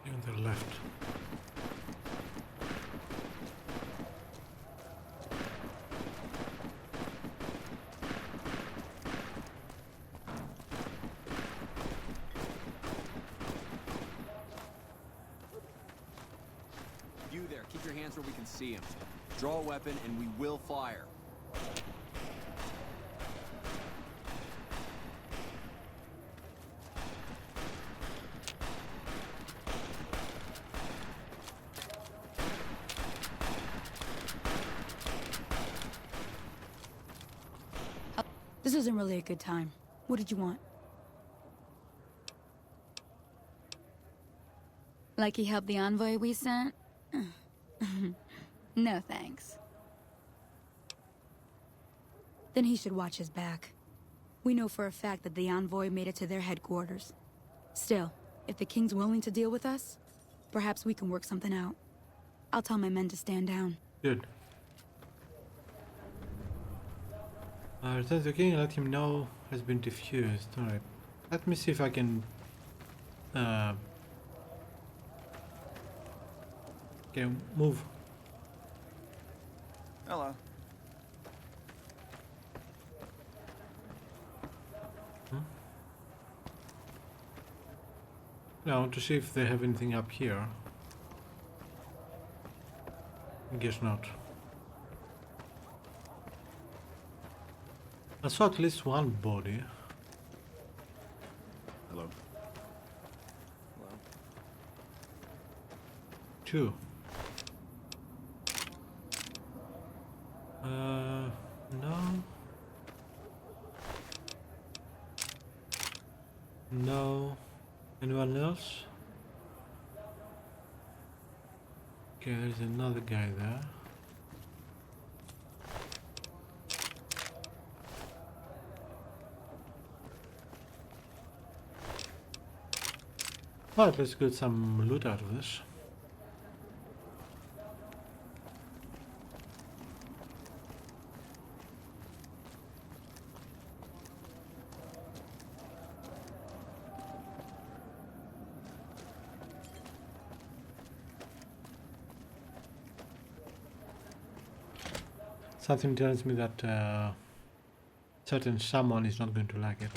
On the left. You there, keep your hands where we can see him. Draw a weapon and we will fire. This isn't really a good time. What did you want? Like he helped the envoy we sent? No thanks. Then he should watch his back. We know for a fact that the envoy made it to their headquarters. Still, If the king's willing to deal with us, perhaps we can work something out. I'll tell my men to stand down. Good. Return to the king and let him know has been diffused. Alright. Let me see if I can... Okay, move. Hello. Now, I want to see if they have anything up here. I guess not. I saw at least one body. Hello. Two. No. No. Anyone else? Okay, there's another guy there. Well, let's get some loot out of this. Something tells me that certain someone is not going to like it.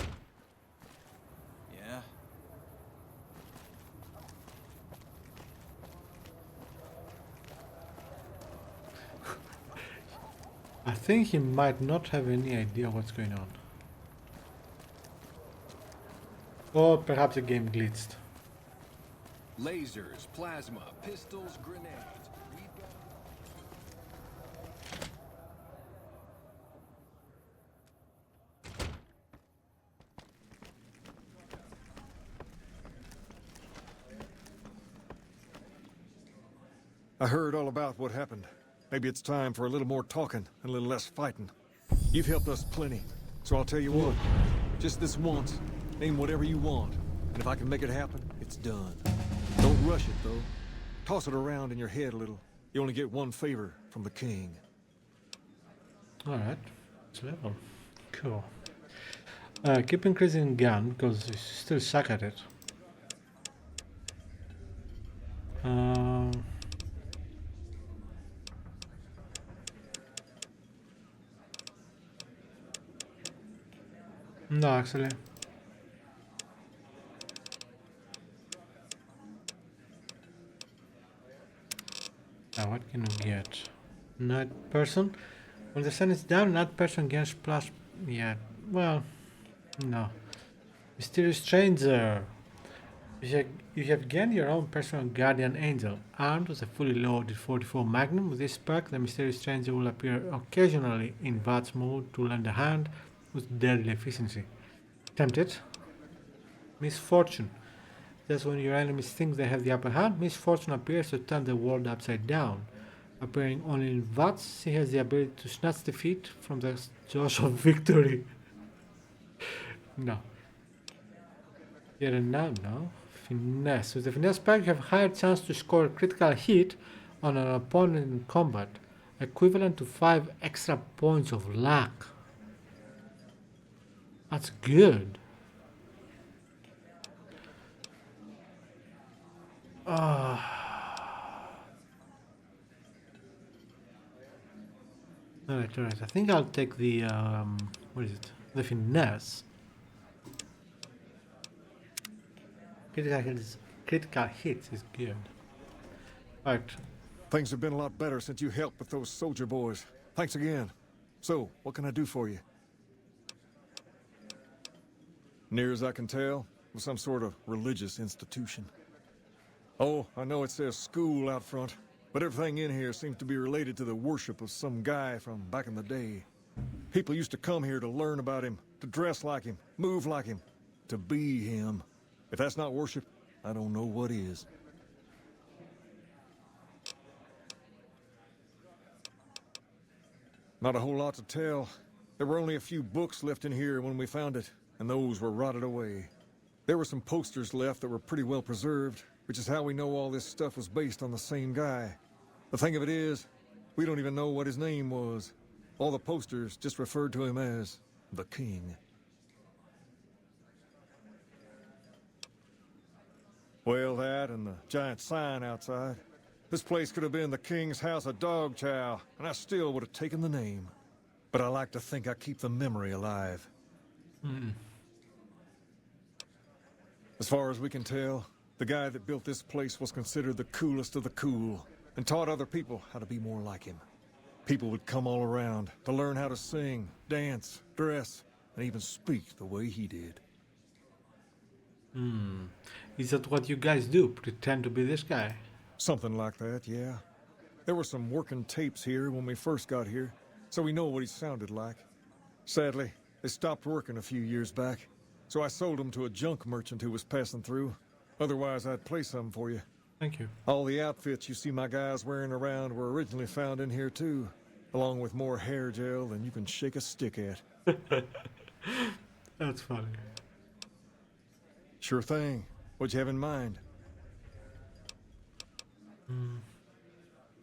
Yeah? I think he might not have any idea what's going on. Or perhaps the game glitched. Lasers, plasma, pistols, grenades. I heard all about what happened. Maybe it's time for a little more talking and a little less fighting. You've helped us plenty, so I'll tell you what. Just this once, name whatever you want, and if I can make it happen, it's done. Don't rush it, though. Toss it around in your head a little. You only get one favor from the king. Alright, it's level. Cool. Keep increasing gun, because you still suck at it. No, actually. Now, what can we get? Night person. When the sun is down, night person gains plus. Yeah, well, no. Mysterious stranger. You have gained your own personal guardian angel. Armed with a fully loaded 44 Magnum, with this perk, the mysterious stranger will appear occasionally in VATS mode to lend a hand with deadly efficiency. Tempted? Misfortune. Just when your enemies think they have the upper hand, misfortune appears to turn the world upside down. Appearing only in VATS, he has the ability to snatch defeat from the jaws of victory. No. Here and now, no. Finesse. With the finesse perk, you have a higher chance to score a critical hit on an opponent in combat, equivalent to 5 extra points of luck. That's good. Alright. I think I'll take the, what is it? The finesse. Critical hits is good. Right. Things have been a lot better since you helped with those soldier boys. Thanks again. So, what can I do for you? Near as I can tell, it was some sort of religious institution. Oh, I know it says school out front, but everything in here seems to be related to the worship of some guy from back in the day. People used to come here to learn about him, to dress like him, move like him, to be him. If that's not worship, I don't know what is. Not a whole lot to tell. There were only a few books left in here when we found it, and those were rotted away. There were some posters left that were pretty well preserved, which is how we know all this stuff was based on the same guy. The thing of it is, we don't even know what his name was. All the posters just referred to him as the King. Well, that and the giant sign outside. This place could have been the King's House of Dog Chow, and I still would have taken the name. But I like to think I keep the memory alive. As far as we can tell, the guy that built this place was considered the coolest of the cool, and taught other people how to be more like him. People would come all around to learn how to sing, dance, dress, and even speak the way he did. Is that what you guys do? Pretend to be this guy? Something like that, yeah. There were some working tapes here when we first got here, so we know what he sounded like. Sadly, they stopped working a few years back, so I sold them to a junk merchant who was passing through. Otherwise, I'd play some for you. Thank you. All the outfits you see my guys wearing around were originally found in here too, along with more hair gel than you can shake a stick at. That's funny. Sure thing. What'd you have in mind?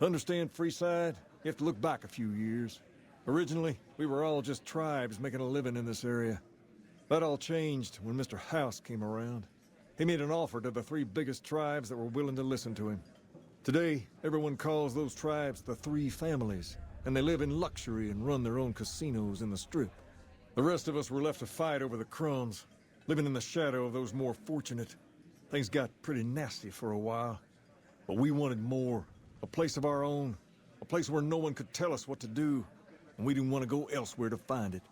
Understand Freeside? You have to look back a few years. Originally, we were all just tribes making a living in this area. That all changed when Mr. House came around. He made an offer to the 3 biggest tribes that were willing to listen to him. Today, everyone calls those tribes the 3 families, and they live in luxury and run their own casinos in the Strip. The rest of us were left to fight over the crumbs, living in the shadow of those more fortunate. Things got pretty nasty for a while, but we wanted more. A place of our own, a place where no one could tell us what to do, and we didn't want to go elsewhere to find it.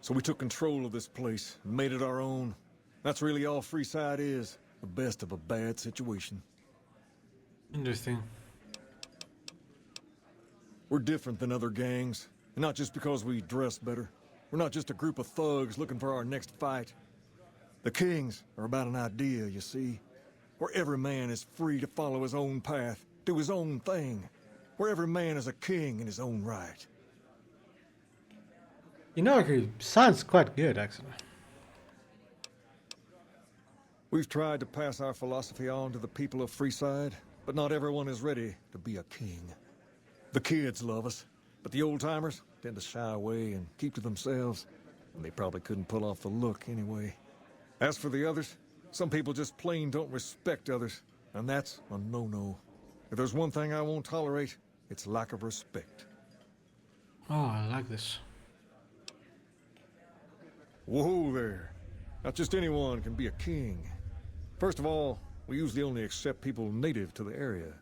So we took control of this place and made it our own. That's really all Freeside is, the best of a bad situation. Interesting. We're different than other gangs, and not just because we dress better. We're not just a group of thugs looking for our next fight. The Kings are about an idea, you see, where every man is free to follow his own path, do his own thing, where every man is a king in his own right. You know, he sounds quite good, actually. We've tried to pass our philosophy on to the people of Freeside, but not everyone is ready to be a king. The kids love us, but the old-timers tend to shy away and keep to themselves, and they probably couldn't pull off the look anyway. As for the others, some people just plain don't respect others, and that's a no-no. If there's one thing I won't tolerate, it's lack of respect. Oh, I like this. Whoa there. Not just anyone can be a king. First of all, we usually only accept people native to the area.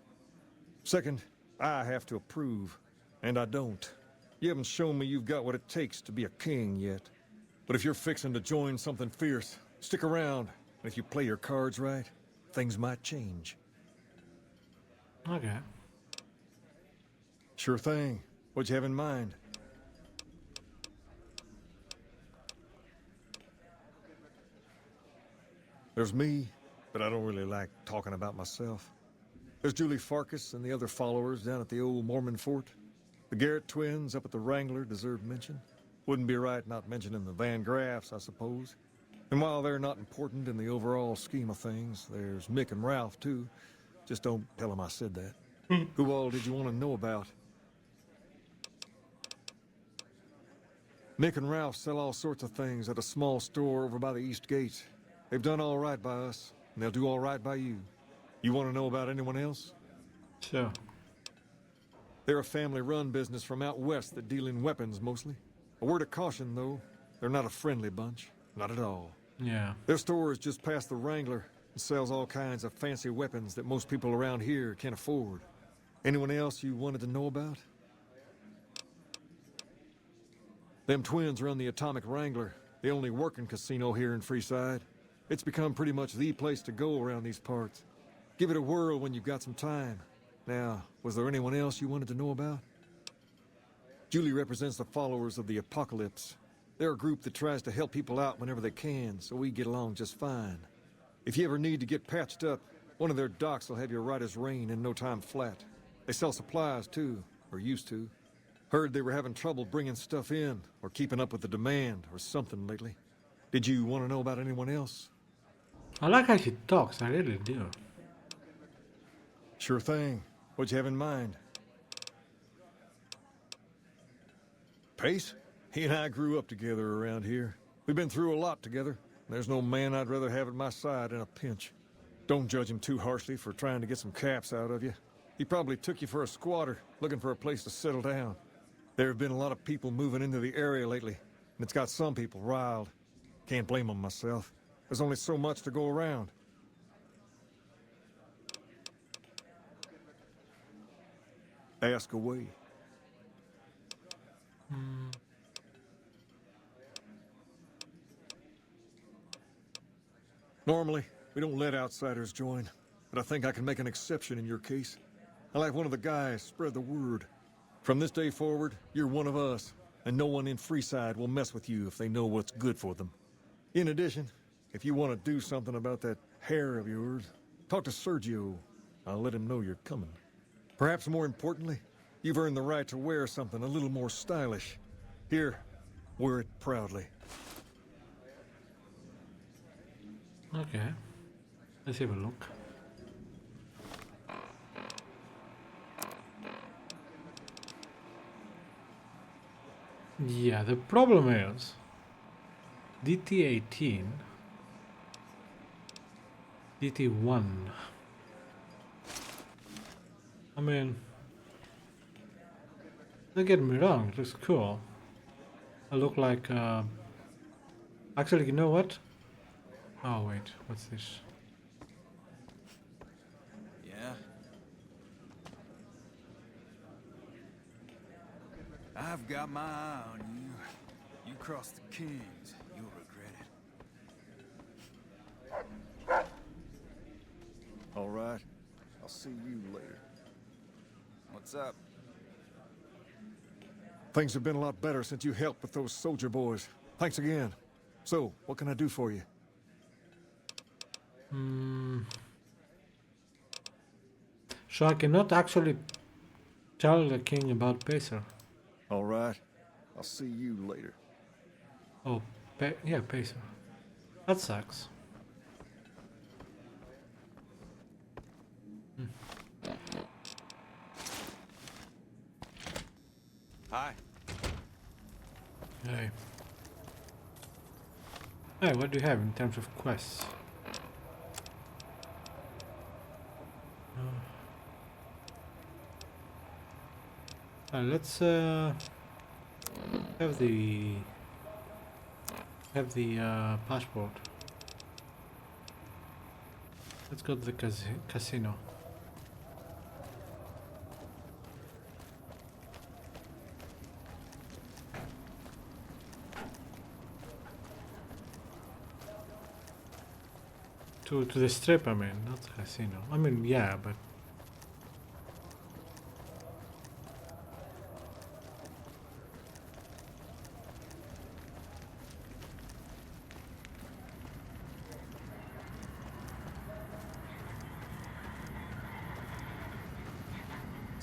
Second, I have to approve, and I don't. You haven't shown me you've got what it takes to be a king yet. But if you're fixing to join something fierce, stick around, and if you play your cards right, things might change. Okay. Sure thing. What'd you have in mind? There's me, but I don't really like talking about myself. There's Julie Farkas and the other followers down at the old Mormon fort. The Garrett twins up at the Wrangler deserve mention. Wouldn't be right not mentioning the Van Graffs, I suppose. And while they're not important in the overall scheme of things, there's Mick and Ralph, too. Just don't tell them I said that. Who all did you want to know about? Mick and Ralph sell all sorts of things at a small store over by the East Gate. They've done all right by us, and they'll do all right by you. You want to know about anyone else? Sure. They're a family-run business from out west that deal in weapons, mostly. A word of caution, though. They're not a friendly bunch. Not at all. Yeah. Their store is just past the Wrangler and sells all kinds of fancy weapons that most people around here can't afford. Anyone else you wanted to know about? Them twins run the Atomic Wrangler, the only working casino here in Freeside. It's become pretty much the place to go around these parts. Give it a whirl when you've got some time. Now, was there anyone else you wanted to know about? Julie represents the followers of the Apocalypse. They're a group that tries to help people out whenever they can, so we get along just fine. If you ever need to get patched up, one of their docs will have you right as rain in no time flat. They sell supplies, too, or used to. Heard they were having trouble bringing stuff in, or keeping up with the demand, or something lately. Did you want to know about anyone else? I like how she talks, I really do. Sure thing. What'd you have in mind? Pace? He and I grew up together around here. We've been through a lot together. There's no man I'd rather have at my side in a pinch. Don't judge him too harshly for trying to get some caps out of you. He probably took you for a squatter, looking for a place to settle down. There have been a lot of people moving into the area lately, and it's got some people riled. Can't blame them myself. There's only so much to go around. Ask away. Normally, we don't let outsiders join, but I think I can make an exception in your case. I'll have one of the guys spread the word. From this day forward, you're one of us, and no one in Freeside will mess with you if they know what's good for them. In addition, if you want to do something about that hair of yours, talk to Sergio. I'll let him know you're coming. Perhaps more importantly, you've earned the right to wear something a little more stylish. Here, wear it proudly. Okay. Let's have a look. Yeah, the problem is DT18, DT1. I mean, don't get me wrong, it looks cool. I look like, actually, you know what? Oh wait, what's this? Yeah? I've got my eye on you. You cross the Kings, you'll regret it. All right. I'll see you later. What's up? Things have been a lot better since you helped with those soldier boys. Thanks again. So, what can I do for you? So I cannot actually tell the king about Pacer. All right. I'll see you later. Oh, yeah, Pacer. That sucks. Hi. Hey. Hey, what do you have in terms of quests? Let's have the passport. Let's go to the casino. To the strip, I mean, not the casino. I mean, yeah, but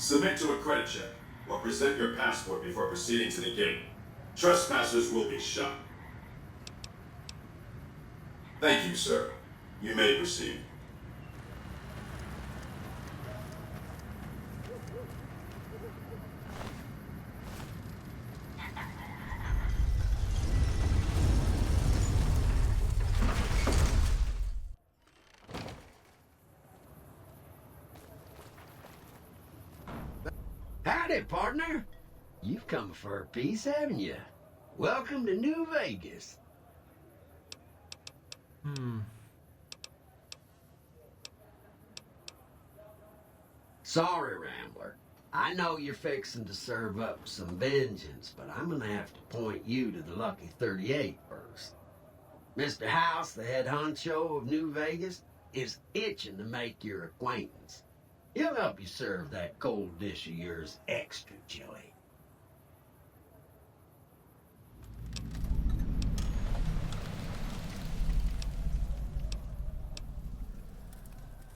Submit to a credit check, or present your passport before proceeding to the gate. Trespassers will be shot. Thank you, sir. You may proceed. Howdy, partner. You've come for a piece, haven't you? Welcome to New Vegas. Sorry, Rambler. I know you're fixing to serve up some vengeance, but I'm gonna have to point you to the Lucky 38 first. Mr. House, the head honcho of New Vegas, is itching to make your acquaintance. He'll help you serve that cold dish of yours extra chili.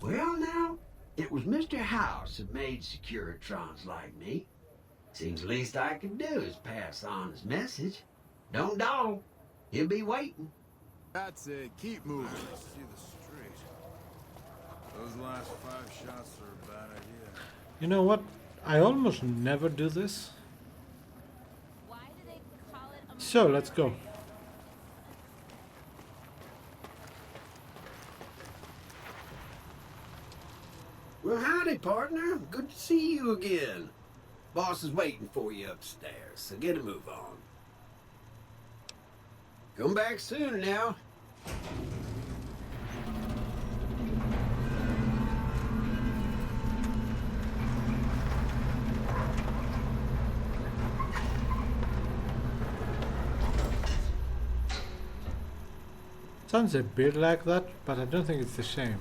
Well, now, it was Mr. House that made Securitrons like me. Seems the least I can do is pass on his message. Don't dawdle. He'll be waiting. That's it. Keep moving. Those last 5 shots are a bad idea. You know what? I almost never do this. So let's go. Well, howdy, partner. Good to see you again. Boss is waiting for you upstairs, so get a move on. Come back soon now. Sounds a bit like that, but I don't think it's the same.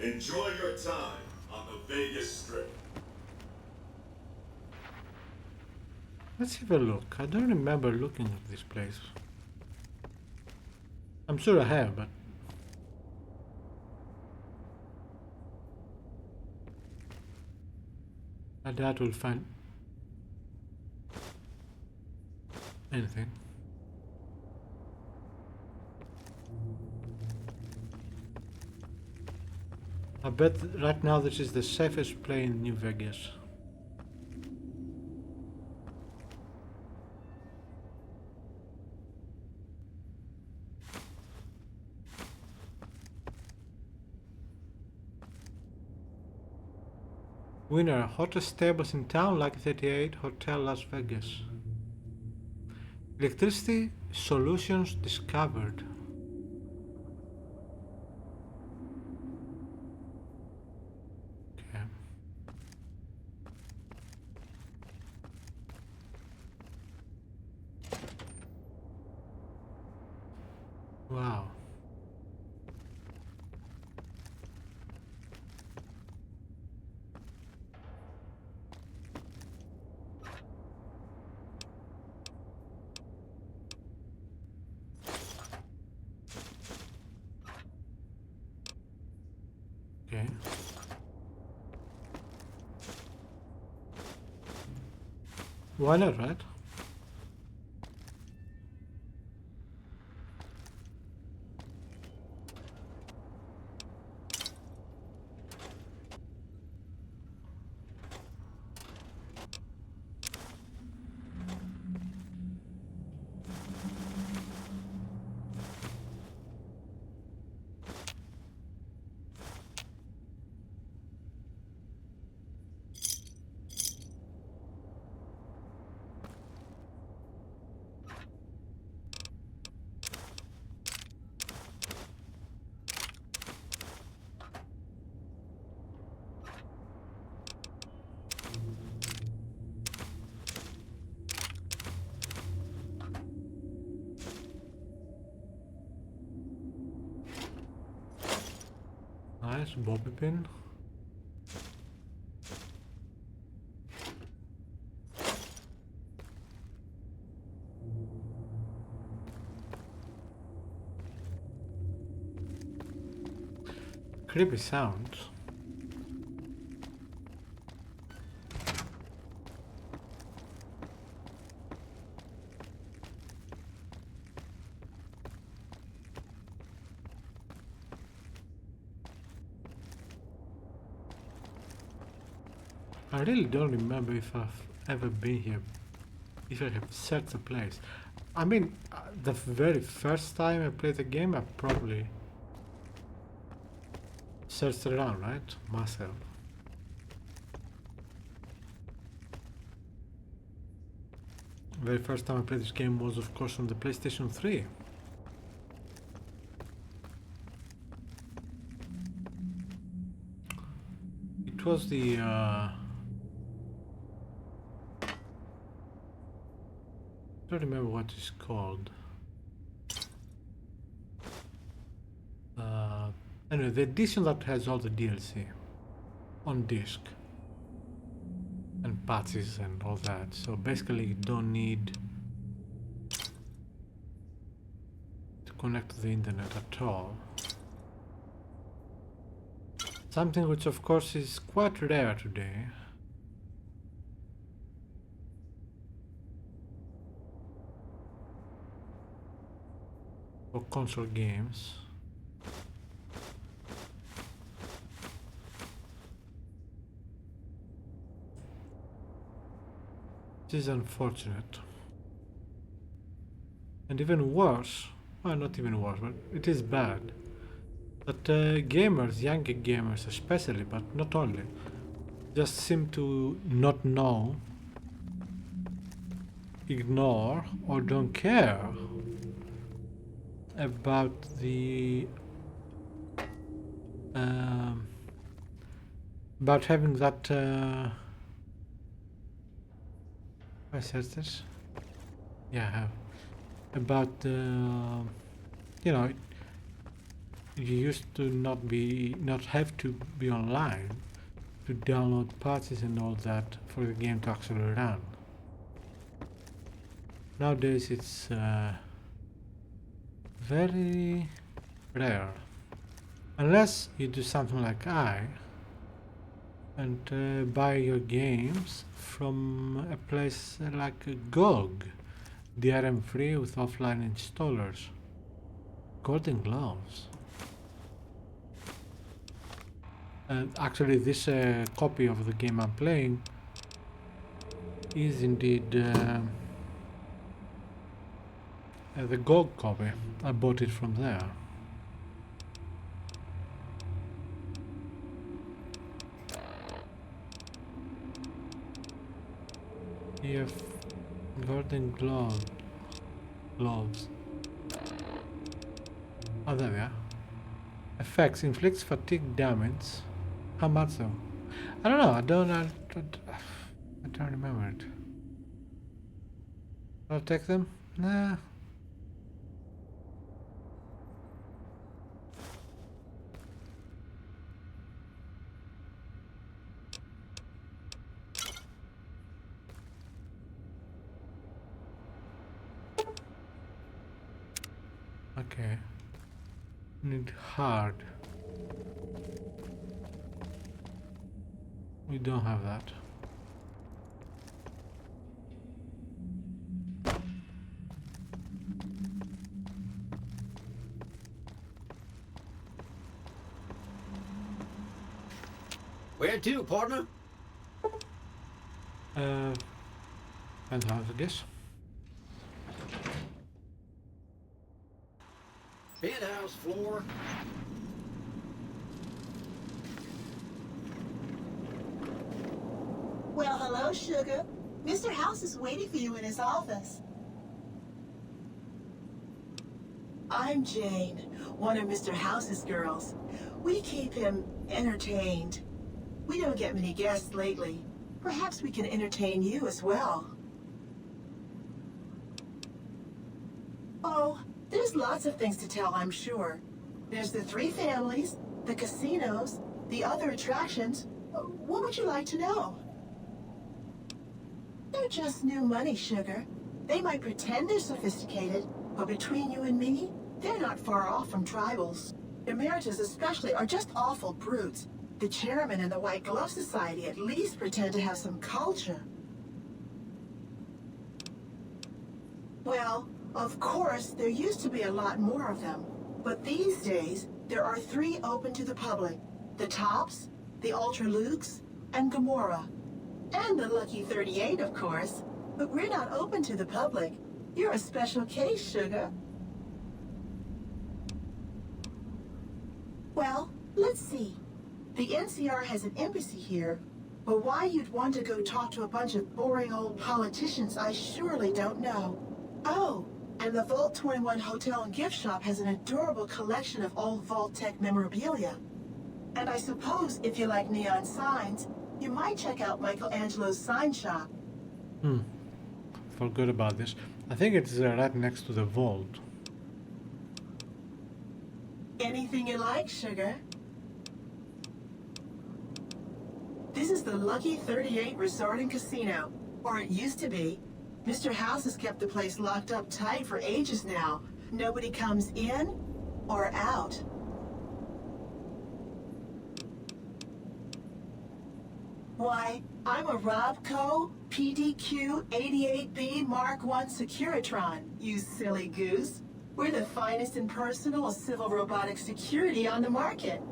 Enjoy your time on the Vegas Strip. Let's have a look. I don't remember looking at this place. I'm sure I have, but I doubt we'll find anything. I bet right now this is the safest place in New Vegas. Winner, hottest tables in town, like 38, Hotel Las Vegas. Electricity solutions discovered. Okay. Wow. Okay. Why not, right? Nice bobby pin. Creepy sounds. I really don't remember if I've ever been here, if I have searched the place. I mean, the very first time I played the game, I probably searched around, right? Myself. Very first time I played this game was, of course, on the PlayStation 3. It was the I don't remember what it's called. Anyway, the edition that has all the DLC on disc and patches and all that. So basically, you don't need to connect to the internet at all. Something which, of course, is quite rare today. for console games. This is unfortunate. And even worse, well, not even worse, but it is bad that gamers, younger gamers especially, but not only, just seem to not know, ignore, or don't care about the about having that I said this? Yeah, I have. About you know, you used to not have to be online to download patches and all that for the game to actually run. Nowadays it's very rare, unless you do something like I and buy your games from a place like GOG, DRM-free with offline installers. Golden Gloves. And actually this copy of the game I'm playing is indeed the GOG copy. I bought it from there. Here, Golden Gloves. Oh, there we are. Effects inflicts fatigue damage. How much though? I don't know. I don't remember it. I'll take them. Nah. Okay. Need hard. We don't have that. Where to, partner? Penthouse, I guess. Penthouse floor. Well, hello, Sugar. Mr. House is waiting for you in his office. I'm Jane, one of Mr. House's girls. We keep him entertained. We don't get many guests lately. Perhaps we can entertain you as well. Oh, there's lots of things to tell, I'm sure. There's the 3 families, the casinos, the other attractions. What would you like to know? They're just new money, Sugar. They might pretend they're sophisticated, but between you and me, they're not far off from tribals. Emeritus especially are just awful brutes. The chairman and the White Glove Society at least pretend to have some culture. Well, of course, there used to be a lot more of them. But these days, there are 3 open to the public. The Tops, the Ultra Lukes, and Gamora. And the Lucky 38, of course. But we're not open to the public. You're a special case, Sugar. Well, let's see. The NCR has an embassy here, but why you'd want to go talk to a bunch of boring old politicians, I surely don't know. Oh, and the Vault 21 Hotel and Gift Shop has an adorable collection of old Vault-Tec memorabilia. And I suppose if you like neon signs, you might check out Michelangelo's sign shop. Forgot about this. I think it's right next to the vault. Anything you like, Sugar. This is the Lucky 38 Resort and Casino, or it used to be. Mr. House has kept the place locked up tight for ages now. Nobody comes in or out. Why, I'm a Robco PDQ 88B Mark I Securitron, you silly goose. We're the finest in personal civil robotic security on the market.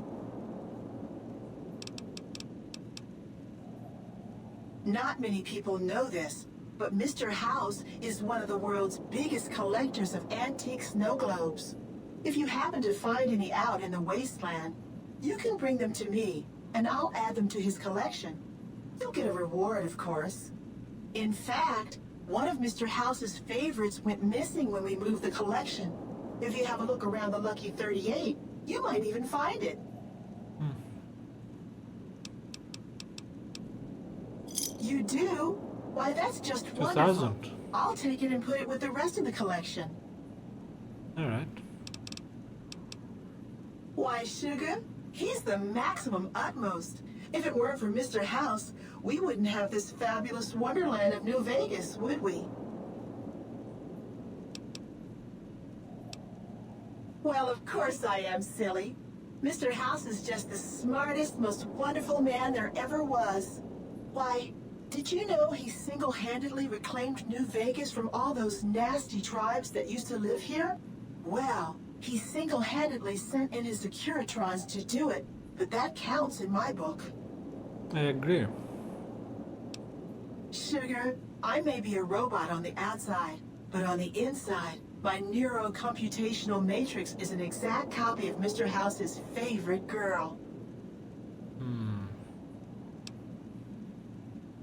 Not many people know this, but Mr. House is one of the world's biggest collectors of antique snow globes. If you happen to find any out in the wasteland, you can bring them to me, and I'll add them to his collection. You'll get a reward, of course. In fact, one of Mr. House's favorites went missing when we moved the collection. If you have a look around the Lucky 38, you might even find it. You do? Why, that's just wonderful. I'll take it and put it with the rest of the collection. All right. Why, Sugar? He's the maximum utmost. If it weren't for Mr. House, we wouldn't have this fabulous wonderland of New Vegas, would we? Well, of course I am, silly. Mr. House is just the smartest, most wonderful man there ever was. Why, did you know he single-handedly reclaimed New Vegas from all those nasty tribes that used to live here? Well, he single-handedly sent in his Securitrons to do it, but that counts in my book. I agree. Sugar, I may be a robot on the outside, but on the inside, my neuro-computational matrix is an exact copy of Mr. House's favorite girl.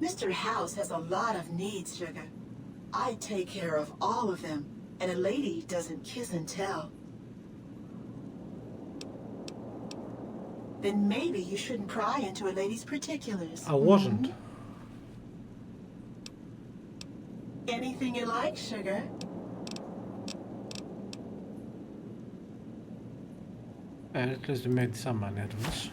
Mr. House has a lot of needs, Sugar. I take care of all of them, and a lady doesn't kiss and tell. Then maybe you shouldn't pry into a lady's particulars. I wasn't. Anything you like, Sugar? And at least we made some money out of this.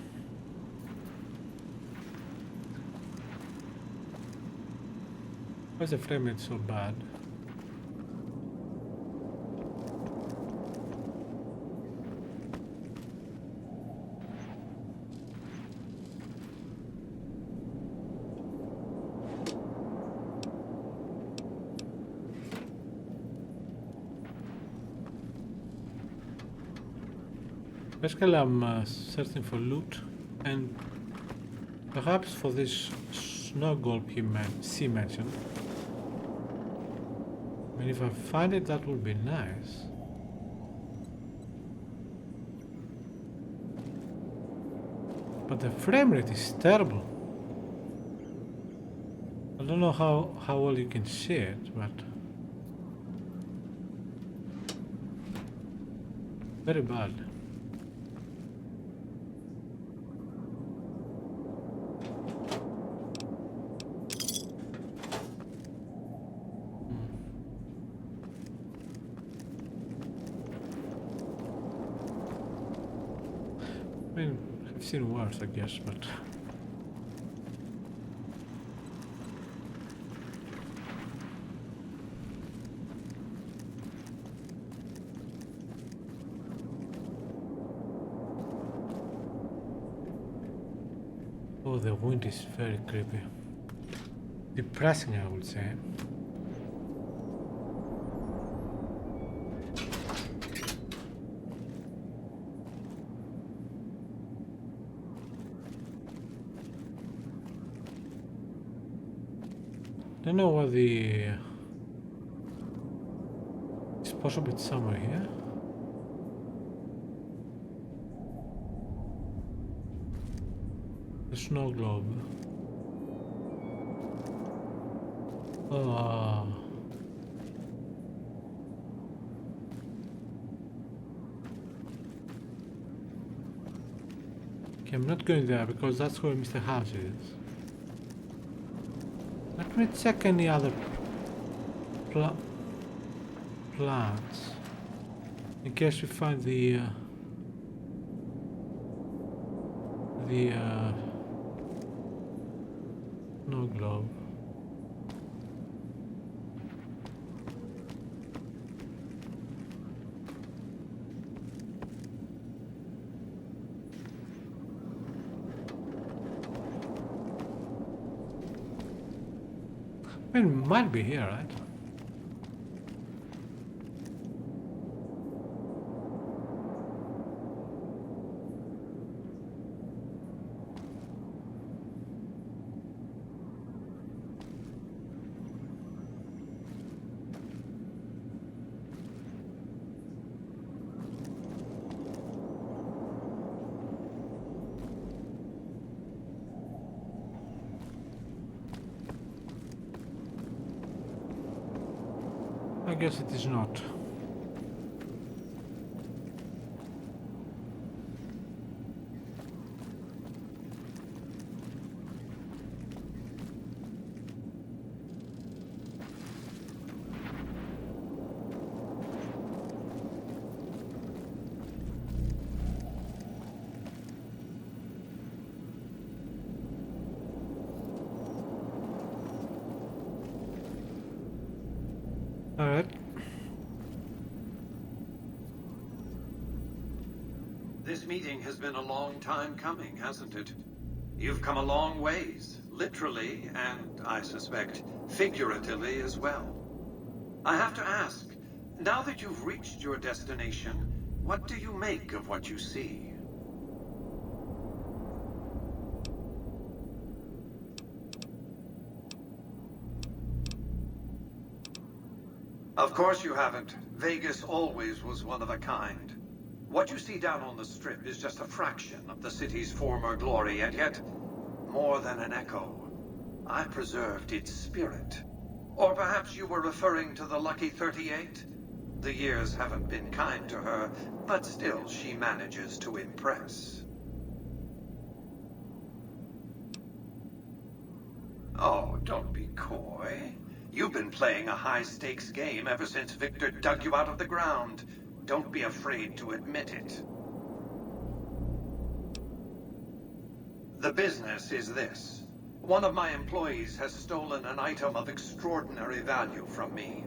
Why is the frame rate so bad? Basically, I'm searching for loot, and perhaps for this snow globe he mentioned. I mean, if I find it, that would be nice. But the frame rate is terrible. I don't know how well you can see it, but very bad. I mean, I've seen worse, I guess, but oh, the wind is very creepy. Depressing, I would say. Don't know where the it's possible it's somewhere here. The snow globe. Oh. Okay, I'm not going there because that's where Mr. House is. Let me check any other plants in case we find the snow globe. I mean, it might be here, right? I guess it is not. Alright. This meeting has been a long time coming, hasn't it? You've come a long ways, literally, and I suspect figuratively as well. I have to ask, now that you've reached your destination, what do you make of what you see? Of course you haven't. Vegas always was one of a kind. What you see down on the Strip is just a fraction of the city's former glory, and yet, more than an echo. I preserved its spirit. Or perhaps you were referring to the Lucky 38? The years haven't been kind to her, but still she manages to impress. Oh, don't be coy. You've been playing a high-stakes game ever since Victor dug you out of the ground. Don't be afraid to admit it. The business is this. One of my employees has stolen an item of extraordinary value from me,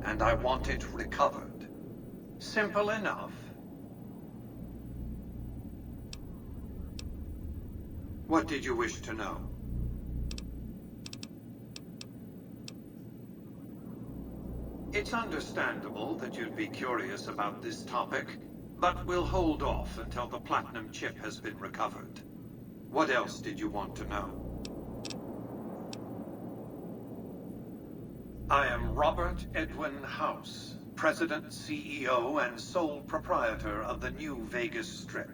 and I want it recovered. Simple enough. What did you wish to know? It's understandable that you'd be curious about this topic, but we'll hold off until the platinum chip has been recovered. What else did you want to know? I am Robert Edwin House, President, CEO, and sole proprietor of the new Vegas Strip.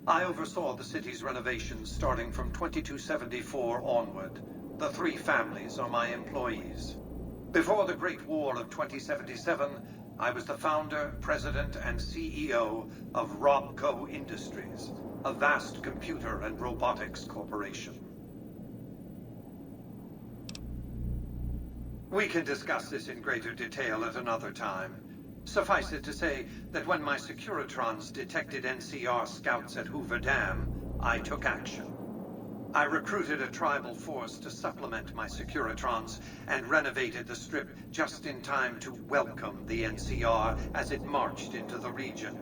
I oversaw the city's renovations starting from 2274 onward. The three families are my employees. Before the Great War of 2077, I was the founder, president, and CEO of Robco Industries, a vast computer and robotics corporation. We can discuss this in greater detail at another time. Suffice it to say that when my Securitrons detected NCR scouts at Hoover Dam, I took action. I recruited a tribal force to supplement my Securitrons and renovated the Strip just in time to welcome the NCR as it marched into the region.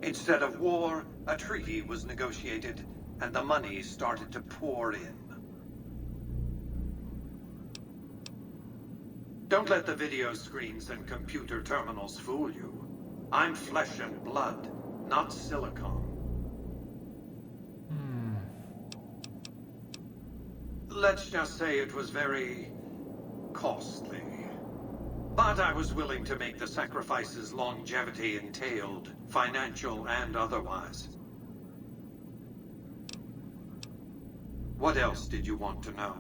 Instead of war, a treaty was negotiated, and the money started to pour in. Don't let the video screens and computer terminals fool you. I'm flesh and blood, not silicon. Let's just say it was very costly. But I was willing to make the sacrifices longevity entailed, financial and otherwise. What else did you want to know?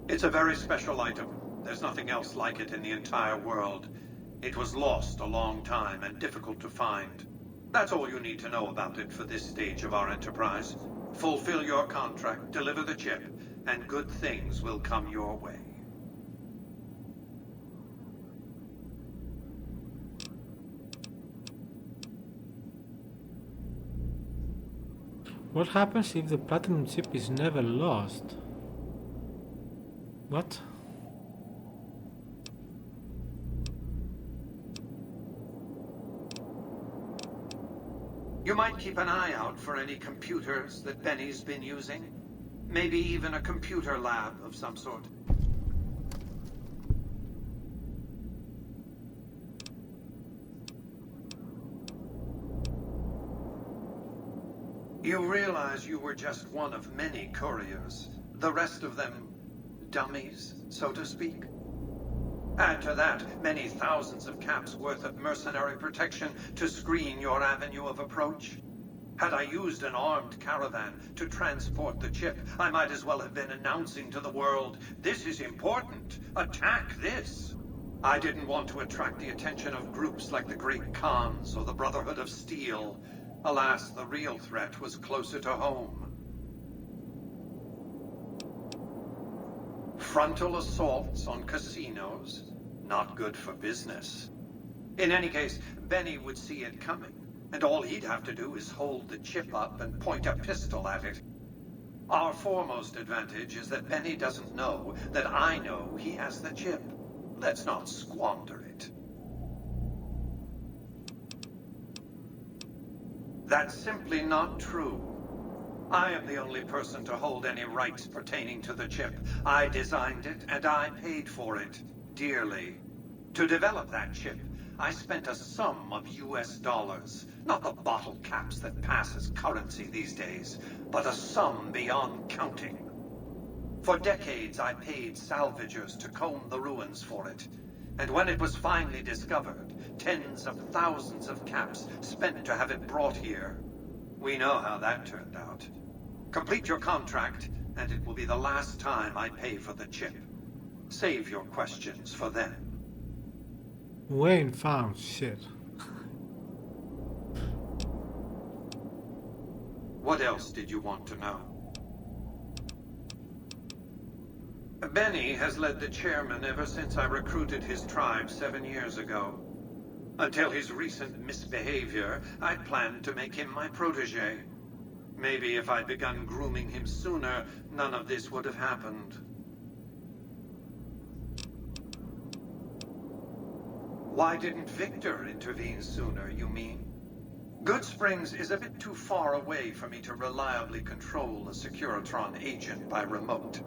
It's a very special item. There's nothing else like it in the entire world. It was lost a long time and difficult to find. That's all you need to know about it for this stage of our enterprise. Fulfill your contract, deliver the chip, and good things will come your way. What happens if the platinum chip is never lost? What? You might keep an eye out for any computers that Benny's been using. Maybe even a computer lab of some sort. You realize you were just one of many couriers. The rest of them, dummies, so to speak. Add to that many thousands of caps worth of mercenary protection to screen your avenue of approach. Had I used an armed caravan to transport the chip, I might as well have been announcing to the world, "This is important. Attack this." I didn't want to attract the attention of groups like the Great Khans or the Brotherhood of Steel. Alas, the real threat was closer to home. Frontal assaults on casinos, not good for business. In any case, Benny would see it coming, and all he'd have to do is hold the chip up and point a pistol at it. Our foremost advantage is that Benny doesn't know that I know he has the chip. Let's not squander it. That's simply not true. I am the only person to hold any rights pertaining to the chip. I designed it, and I paid for it, dearly. To develop that chip, I spent a sum of US dollars. Not the bottle caps that pass as currency these days, but a sum beyond counting. For decades, I paid salvagers to comb the ruins for it. And when it was finally discovered, tens of thousands of caps spent to have it brought here. We know how that turned out. Complete your contract, and it will be the last time I pay for the chip. Save your questions for then. Wayne found shit. What else did you want to know? Benny has led the chairman ever since I recruited his tribe 7 years ago. Until his recent misbehavior, I'd planned to make him my protege. Maybe if I'd begun grooming him sooner, none of this would have happened. Why didn't Victor intervene sooner, you mean? Good Springs is a bit too far away for me to reliably control a Securitron agent by remote.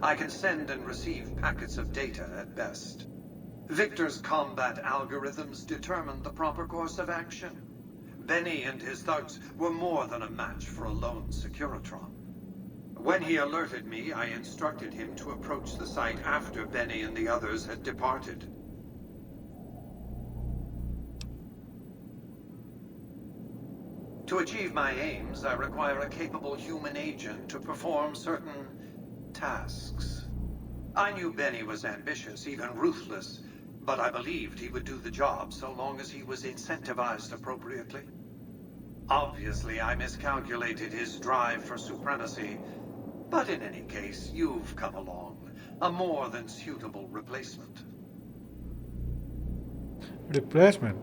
I can send and receive packets of data at best. Victor's combat algorithms determined the proper course of action. Benny and his thugs were more than a match for a lone Securitron. When he alerted me, I instructed him to approach the site after Benny and the others had departed. To achieve my aims, I require a capable human agent to perform certain tasks. I knew Benny was ambitious, even ruthless, but I believed he would do the job so long as he was incentivized appropriately. Obviously, I miscalculated his drive for supremacy, but in any case, you've come along. A more than suitable replacement. Replacement?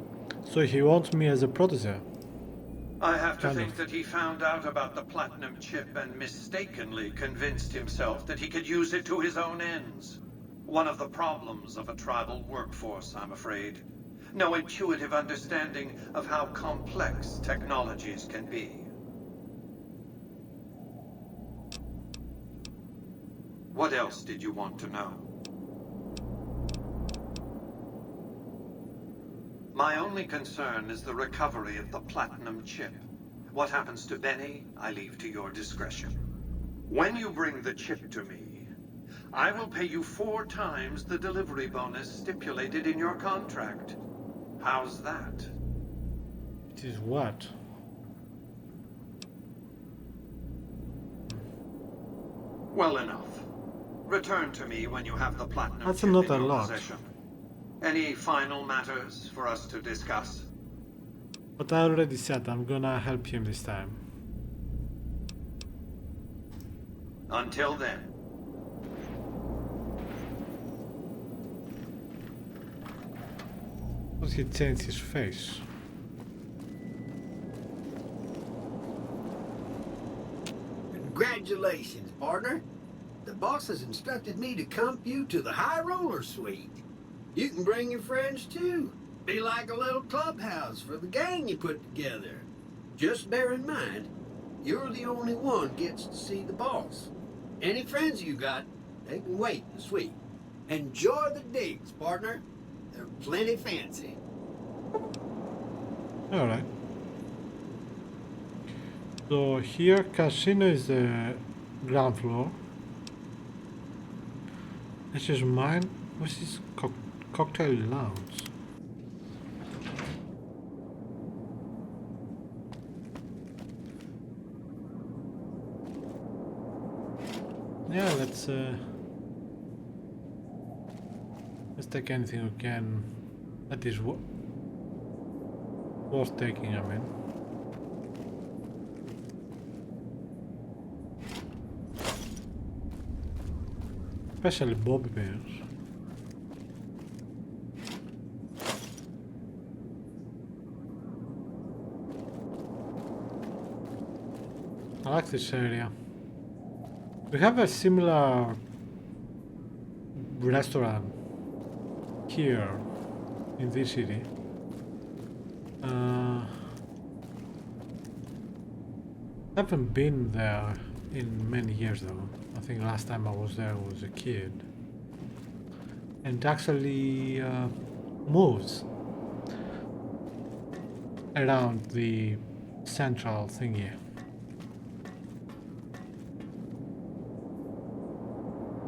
So he wants me as a protege? I have to think that he found out about the platinum chip and mistakenly convinced himself that he could use it to his own ends. One of the problems of a tribal workforce, I'm afraid. No intuitive understanding of how complex technologies can be. What else did you want to know? My only concern is the recovery of the platinum chip. What happens to Benny, I leave to your discretion. When you bring the chip to me, I will pay you 4 times the delivery bonus stipulated in your contract. How's that? It is what? Well enough. Return to me when you have the platinum That's chip not in a your lot. possession. Any final matters for us to discuss? But I already said I'm gonna help him this time. Until then. Does he change his face? Congratulations, partner. The boss has instructed me to comp you to the High Roller Suite. You can bring your friends too. Be like a little clubhouse for the gang you put together. Just bear in mind, you're the only one gets to see the boss. Any friends you got, they can wait in the suite. Enjoy the digs, partner. They're plenty fancy. Alright. So here casino is the ground floor. This is mine. What's this cocktail lounge? Yeah, let's take anything we can that is worth taking, I mean. Especially bobby bears. I like this area. We have a similar restaurant here in this city. Haven't been there in many years though. I think last time I was there was a kid. And it actually moves around the central thingy.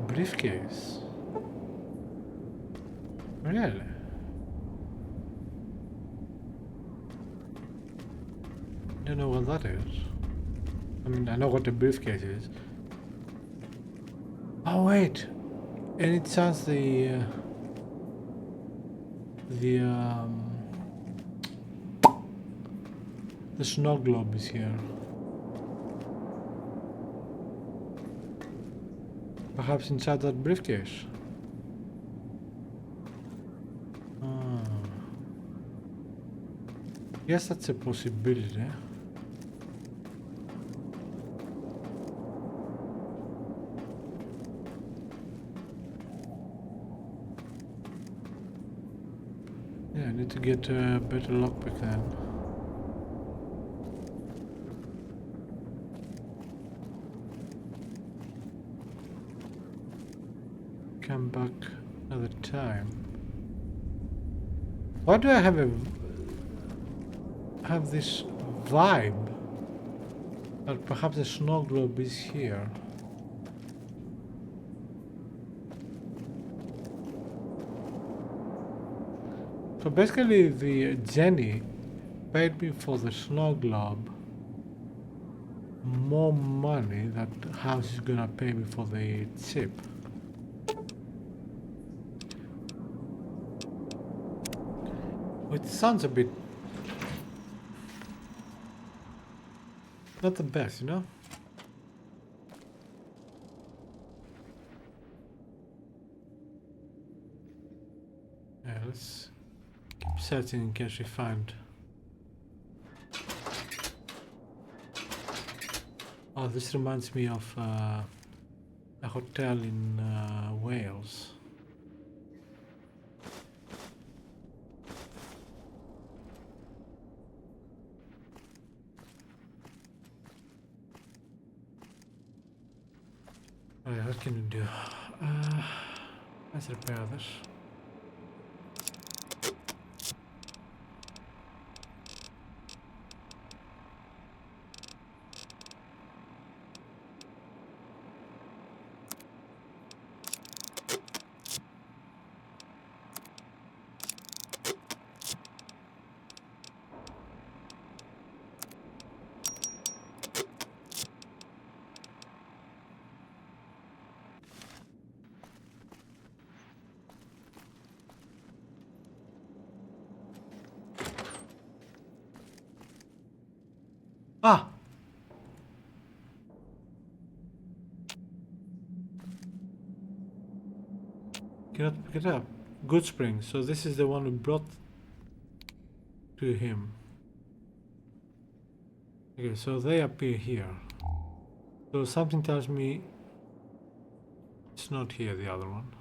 Briefcase. Really? Don't know what that is. I mean, I know what a briefcase is. Oh wait, any chance the snow globe is here? Perhaps inside that briefcase. Yes, that's a possibility. Yeah, I need to get a better lockpick then. Come back another time. Why do I have this vibe that perhaps the snow globe is here? So basically the Jenny paid me for the snow globe more money that house is gonna pay me for the chip. Which sounds a bit not the best, you know? Yeah, let's keep searching in case we find. Oh, this reminds me of a hotel in Wales. Alright, what can we do? Let's repair this. Ah! Cannot pick it up. Good Spring. So this is the one we brought to him. Okay, so they appear here. So something tells me it's not here, the other one.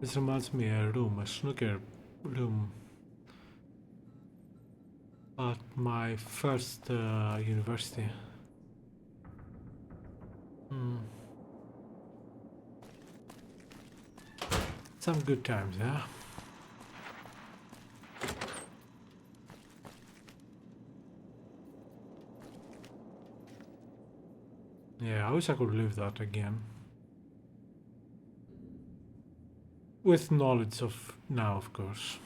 This reminds me of a room, a snooker room at my first university. Some good times, yeah? Yeah, I wish I could live that again. With knowledge of now, of course.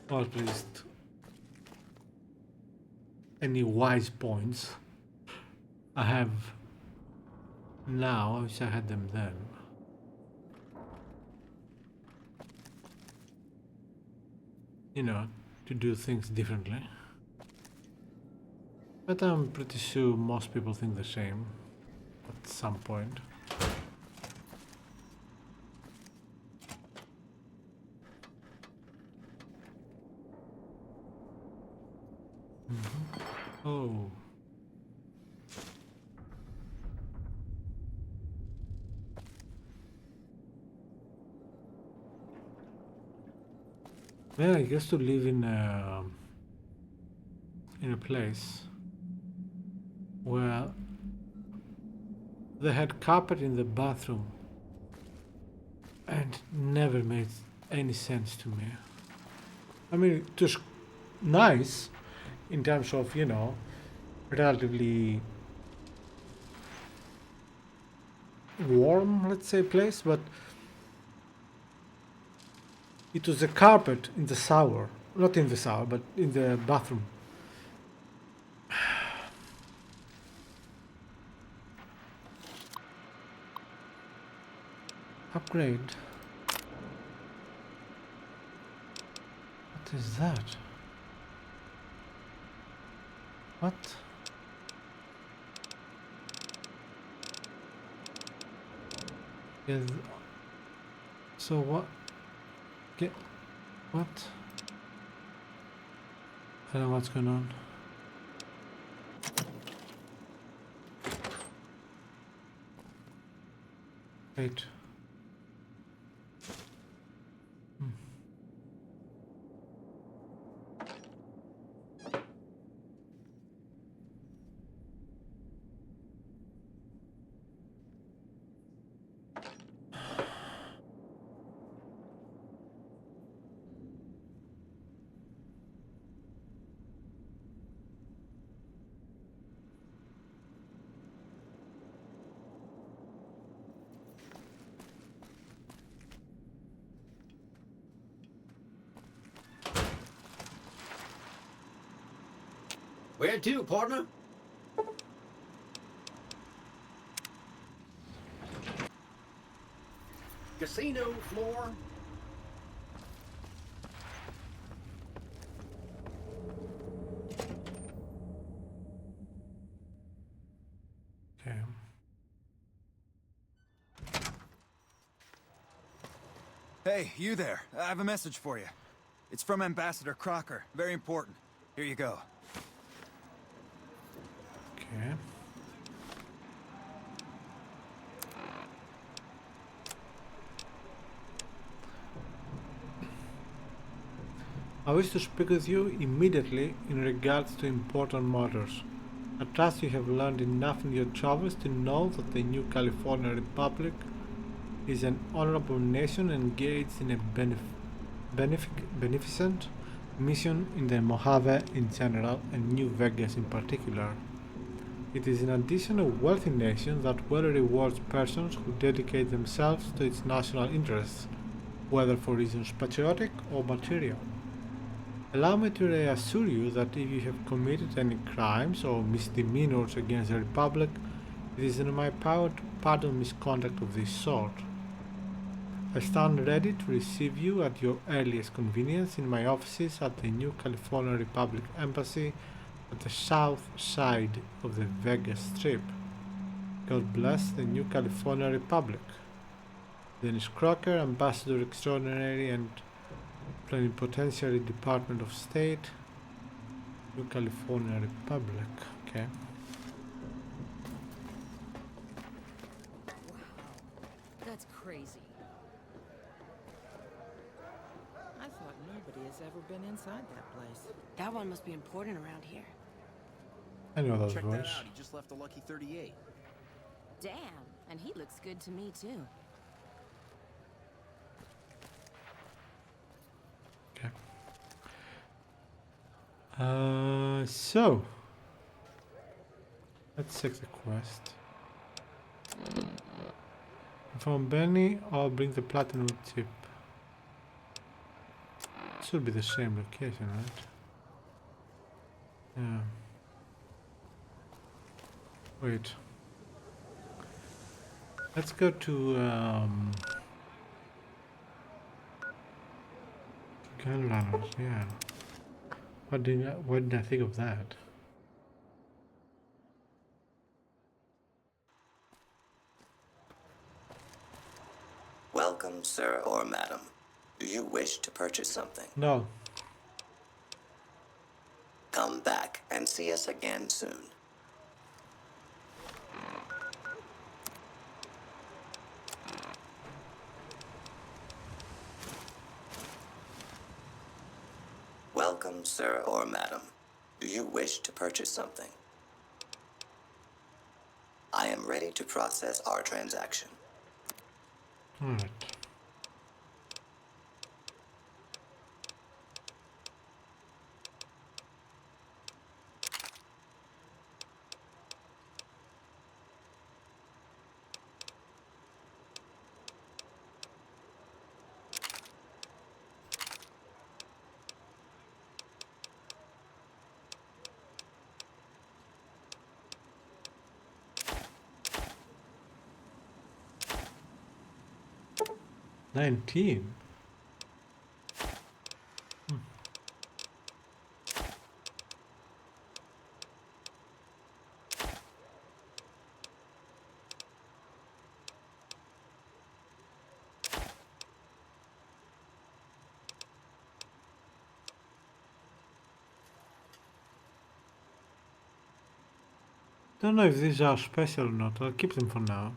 Or at least any wise points I have now. I wish I had them then. You know, to do things differently. But I'm pretty sure most people think the same at some point. Oh. Well, I used to live in a place where they had carpet in the bathroom and never made any sense to me. I mean, it was nice in terms of, you know, relatively warm, let's say, place, but it was a carpet in the shower, not in the shower, but in the bathroom. Upgrade. What is that? What? Is so what? Get what? I don't know what's going on. Wait. Where to, partner? Casino floor? Okay. Hey, you there. I have a message for you. It's from Ambassador Crocker. Very important. Here you go. Okay. I wish to speak with you immediately in regards to important matters. I trust you have learned enough in your travels to know that the New California Republic is an honorable nation engaged in a beneficent mission in the Mojave in general and New Vegas in particular. It is in addition a wealthy nation that well rewards persons who dedicate themselves to its national interests, whether for reasons patriotic or material. Allow me to reassure you that if you have committed any crimes or misdemeanors against the Republic, it is in my power to pardon misconduct of this sort. I stand ready to receive you at your earliest convenience in my offices at the New California Republic Embassy at the south side of the Vegas Strip. God bless the New California Republic. Dennis Crocker, Ambassador Extraordinary and Plenipotentiary Department of State, New California Republic. Okay. Wow, that's crazy. I thought nobody has ever been inside that place. That one must be important around here. I know that Check voice. that out. He just left a lucky 38. Damn, and he looks good to me too. So Let's check the quest. From Benny, I'll bring the platinum chip. Should be the same location, right? Yeah. Wait. Let's go to gun runners. Yeah. Why didn't I think of that? Welcome, sir or madam. Do you wish to purchase something? No. Come back and see us again soon. Welcome, sir or madam. Do you wish to purchase something? I am ready to process our transaction. All right. $19. Don't know if these are special or not. I'll keep them for now.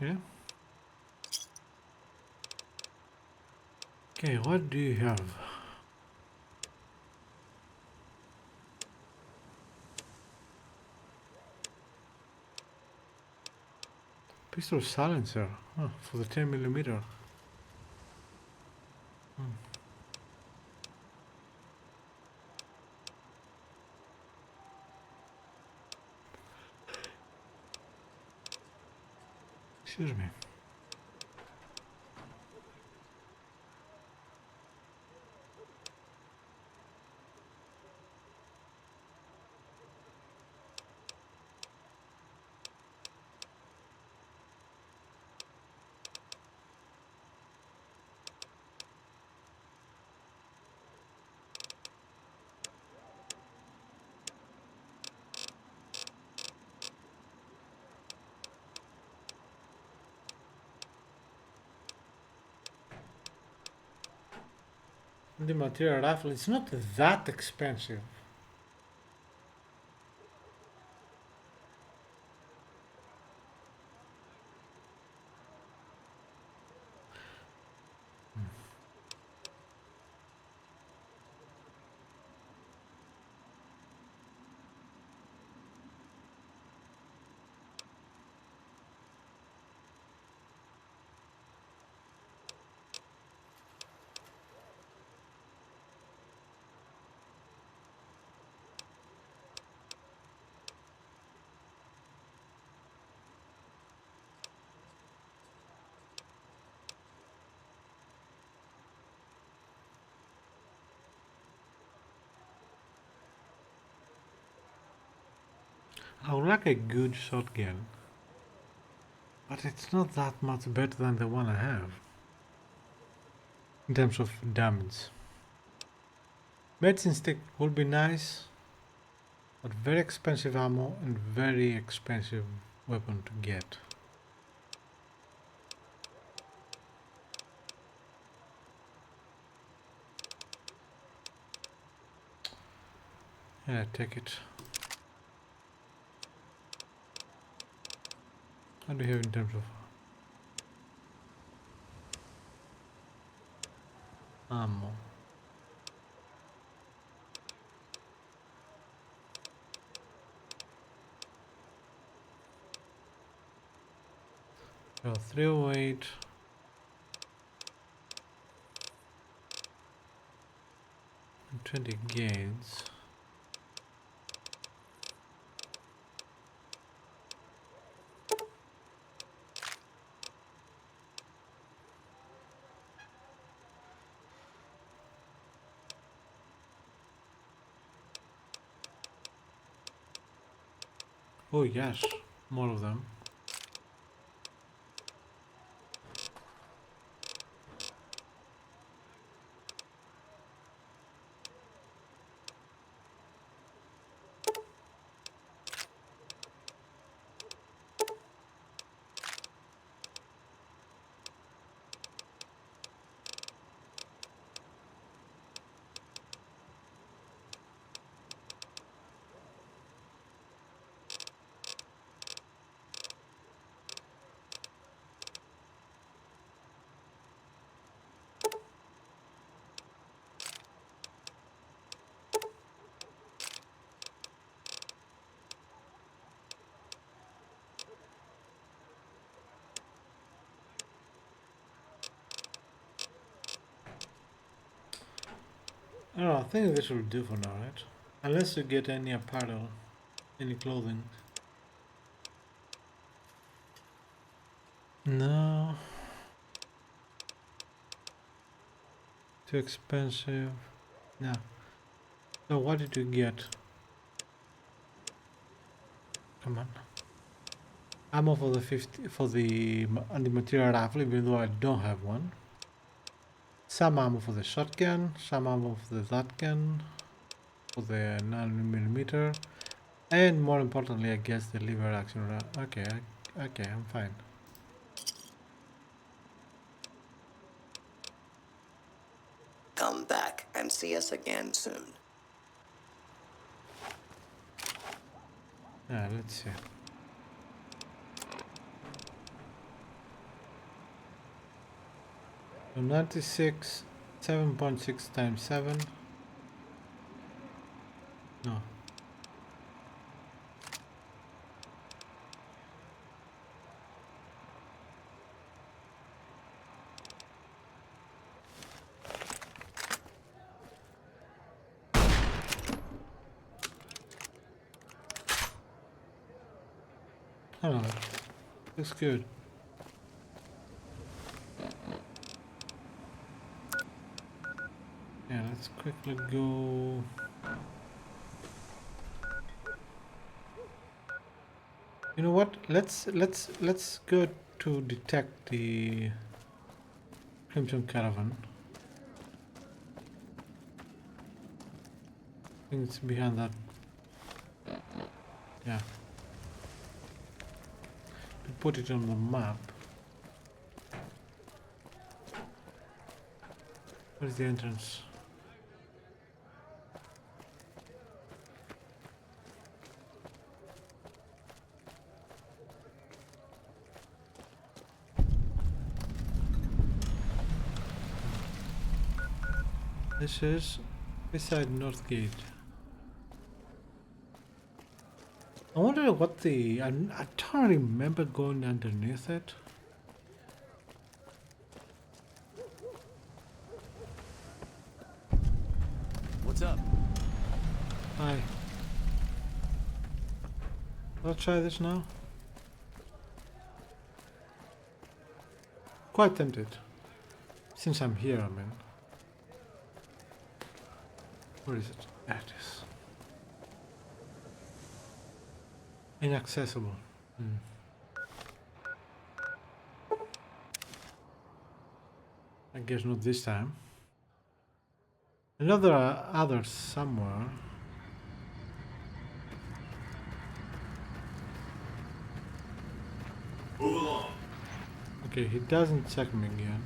Okay. Okay, what do you have? Pistol silencer. Oh, for the 10mm. Excuse me. The material rifle, it's not that expensive. I would like a good shotgun, but it's not that much better than the one I have. in terms of damage. Medicine stick would be nice, but very expensive ammo and very expensive weapon to get. Yeah, take it. What do you have in terms of ammo? So 308. And 20 gains. Oh yes, more of them. I don't know, I think this will do for now, right? Unless you get any apparel, any clothing. No. Too expensive. No. So what did you get? Come on. Ammo for the 50 for the anti-material rifle, even though I don't have one. Some ammo for the shotgun, some ammo for the that gun, for the 9mm, and more importantly, I guess the lever action. Okay, okay, I'm fine. Come back and see us again soon. Let's see. So 96, 7.6 times 7. No. I don't know. Looks good. Yeah, let's quickly go. You know what? Let's go to detect the Crimson Caravan. I think it's behind that. Yeah. To put it on the map. Where's the entrance? This is beside North Gate. I wonder what the... I don't remember going underneath it. What's up? Hi. Let's try this now. Quite tempted. Since I'm here, I mean. Where is it? There it is. Inaccessible. I guess not this time. Another other somewhere. Move along. Okay, he doesn't check me again.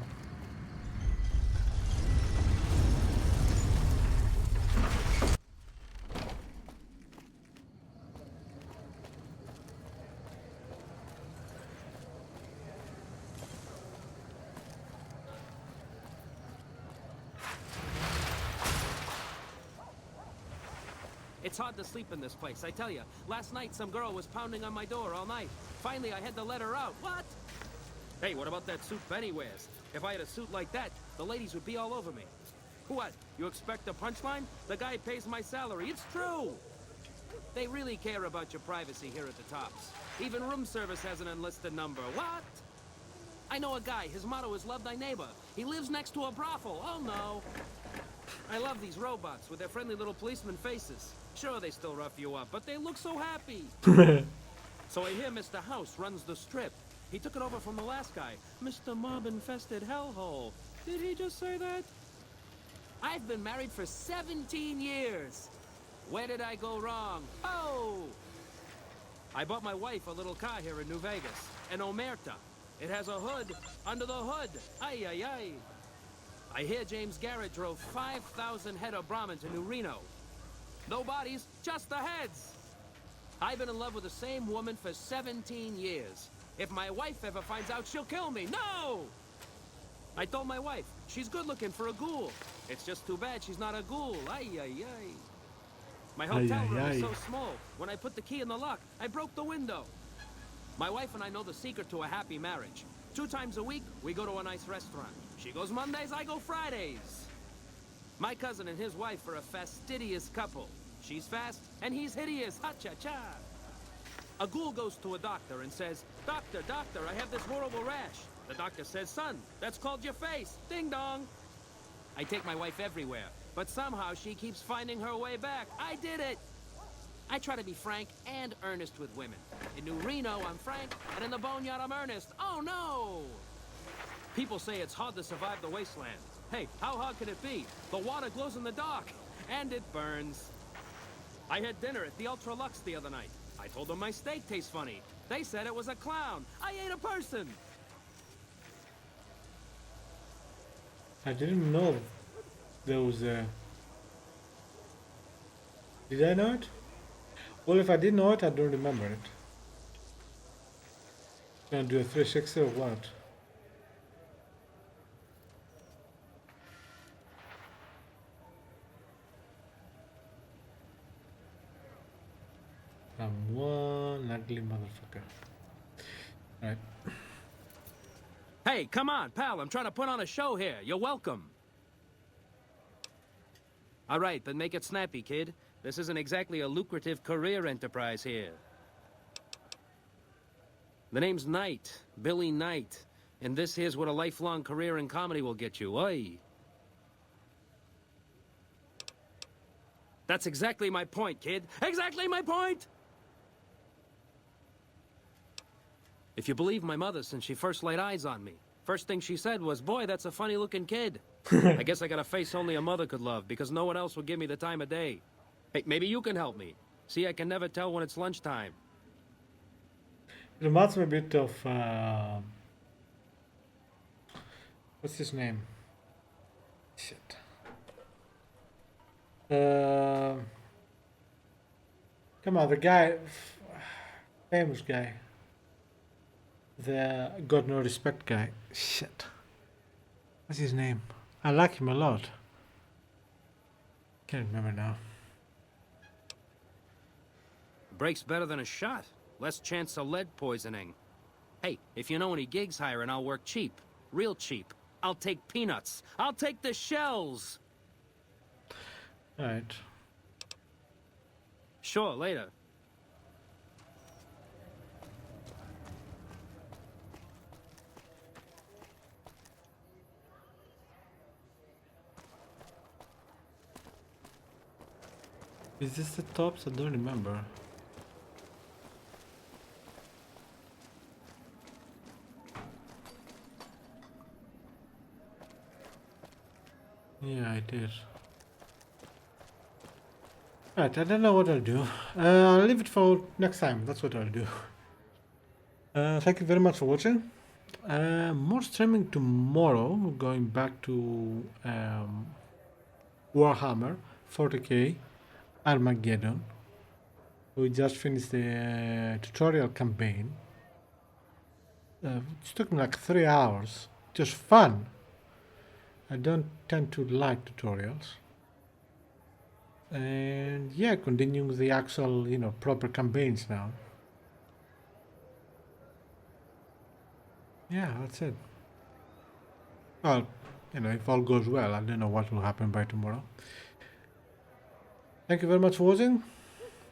It's hard to sleep in this place, I tell you. Last night, some girl was pounding on my door all night. Finally, I had to let her out. What? Hey, what about that suit Benny wears? If I had a suit like that, the ladies would be all over me. What? You expect a punchline? The guy pays my salary. It's true! They really care about your privacy here at the Tops. Even room service has an enlisted number. What? I know a guy. His motto is love thy neighbor. He lives next to a brothel. Oh, no. I love these robots with their friendly little policeman faces. Sure, they still rough you up, but they look so happy. So I hear Mr. House runs the strip. He took it over from the last guy, Mr. Mob-infested hellhole. Did he just say that? I've been married for 17 years. Where did I go wrong? Oh! I bought my wife a little car here in New Vegas, an Omerta. It has a hood under the hood. Ay, ay, ay. I hear James Garrett drove 5,000 head of Brahmin to New Reno. No bodies, just the heads. I've been in love with the same woman for 17 years. If my wife ever finds out, she'll kill me. No! I told my wife, she's good looking for a ghoul. It's just too bad she's not a ghoul. Ay, ay, ay. My hotel room is so small. When I put the key in the lock, I broke the window. My wife and I know the secret to a happy marriage. 2 times a week, we go to a nice restaurant. She goes Mondays, I go Fridays. My cousin and his wife are a fastidious couple. She's fast, and he's hideous. Ha-cha-cha. A ghoul goes to a doctor and says, Doctor, doctor, I have this horrible rash. The doctor says, son, that's called your face. Ding dong. I take my wife everywhere, but somehow she keeps finding her way back. I did it. I try to be frank and earnest with women. In New Reno, I'm frank, and in the Boneyard, I'm earnest. Oh, no! People say it's hard to survive the wasteland. Hey, how hard could it be? The water glows in the dark, and it burns. I had dinner at the Ultra Lux the other night. I told them my steak tastes funny. They said it was a clown. I ate a person. I didn't know there was a... Did I know it? Well, if I did know it, I don't remember it. Gonna do a 360 or what? I'm one ugly motherfucker. Right. Hey, come on, pal. I'm trying to put on a show here. You're welcome. All right, then make it snappy, kid. This isn't exactly a lucrative career enterprise here. The name's Knight, Billy Knight. And this here's what a lifelong career in comedy will get you. Oi. That's exactly my point, kid. Exactly my point! If you believe my mother since she first laid eyes on me, first thing she said was, boy, that's a funny-looking kid. I guess I got a face only a mother could love, because no one else would give me the time of day. Hey, maybe you can help me. See, I can never tell when it's lunchtime. It reminds me a bit of... what's his name? Shit. Come on, the guy... famous guy. The got no respect guy. Shit. What's his name? I like him a lot. Can't remember now. Breaks better than a shot. Less chance of lead poisoning. Hey, if you know any gigs hiring, I'll work cheap. Real cheap. I'll take peanuts. I'll take the shells. Alright. Sure, later. Is this the Tops? I don't remember. Yeah, I did. Right, I don't know what I'll do. I'll leave it for next time. That's what I'll do. Thank you very much for watching. More streaming tomorrow. Going back to Warhammer 40k Armageddon. We just finished the tutorial campaign. It's took me like 3 hours. Just fun. I don't tend to like tutorials. And yeah, continuing the actual, proper campaigns now. Yeah, that's it. Well, if all goes well, I don't know what will happen by tomorrow. Thank you very much for watching.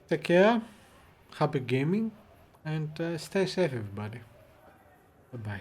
Take care. Happy gaming. And stay safe, everybody. Bye-bye.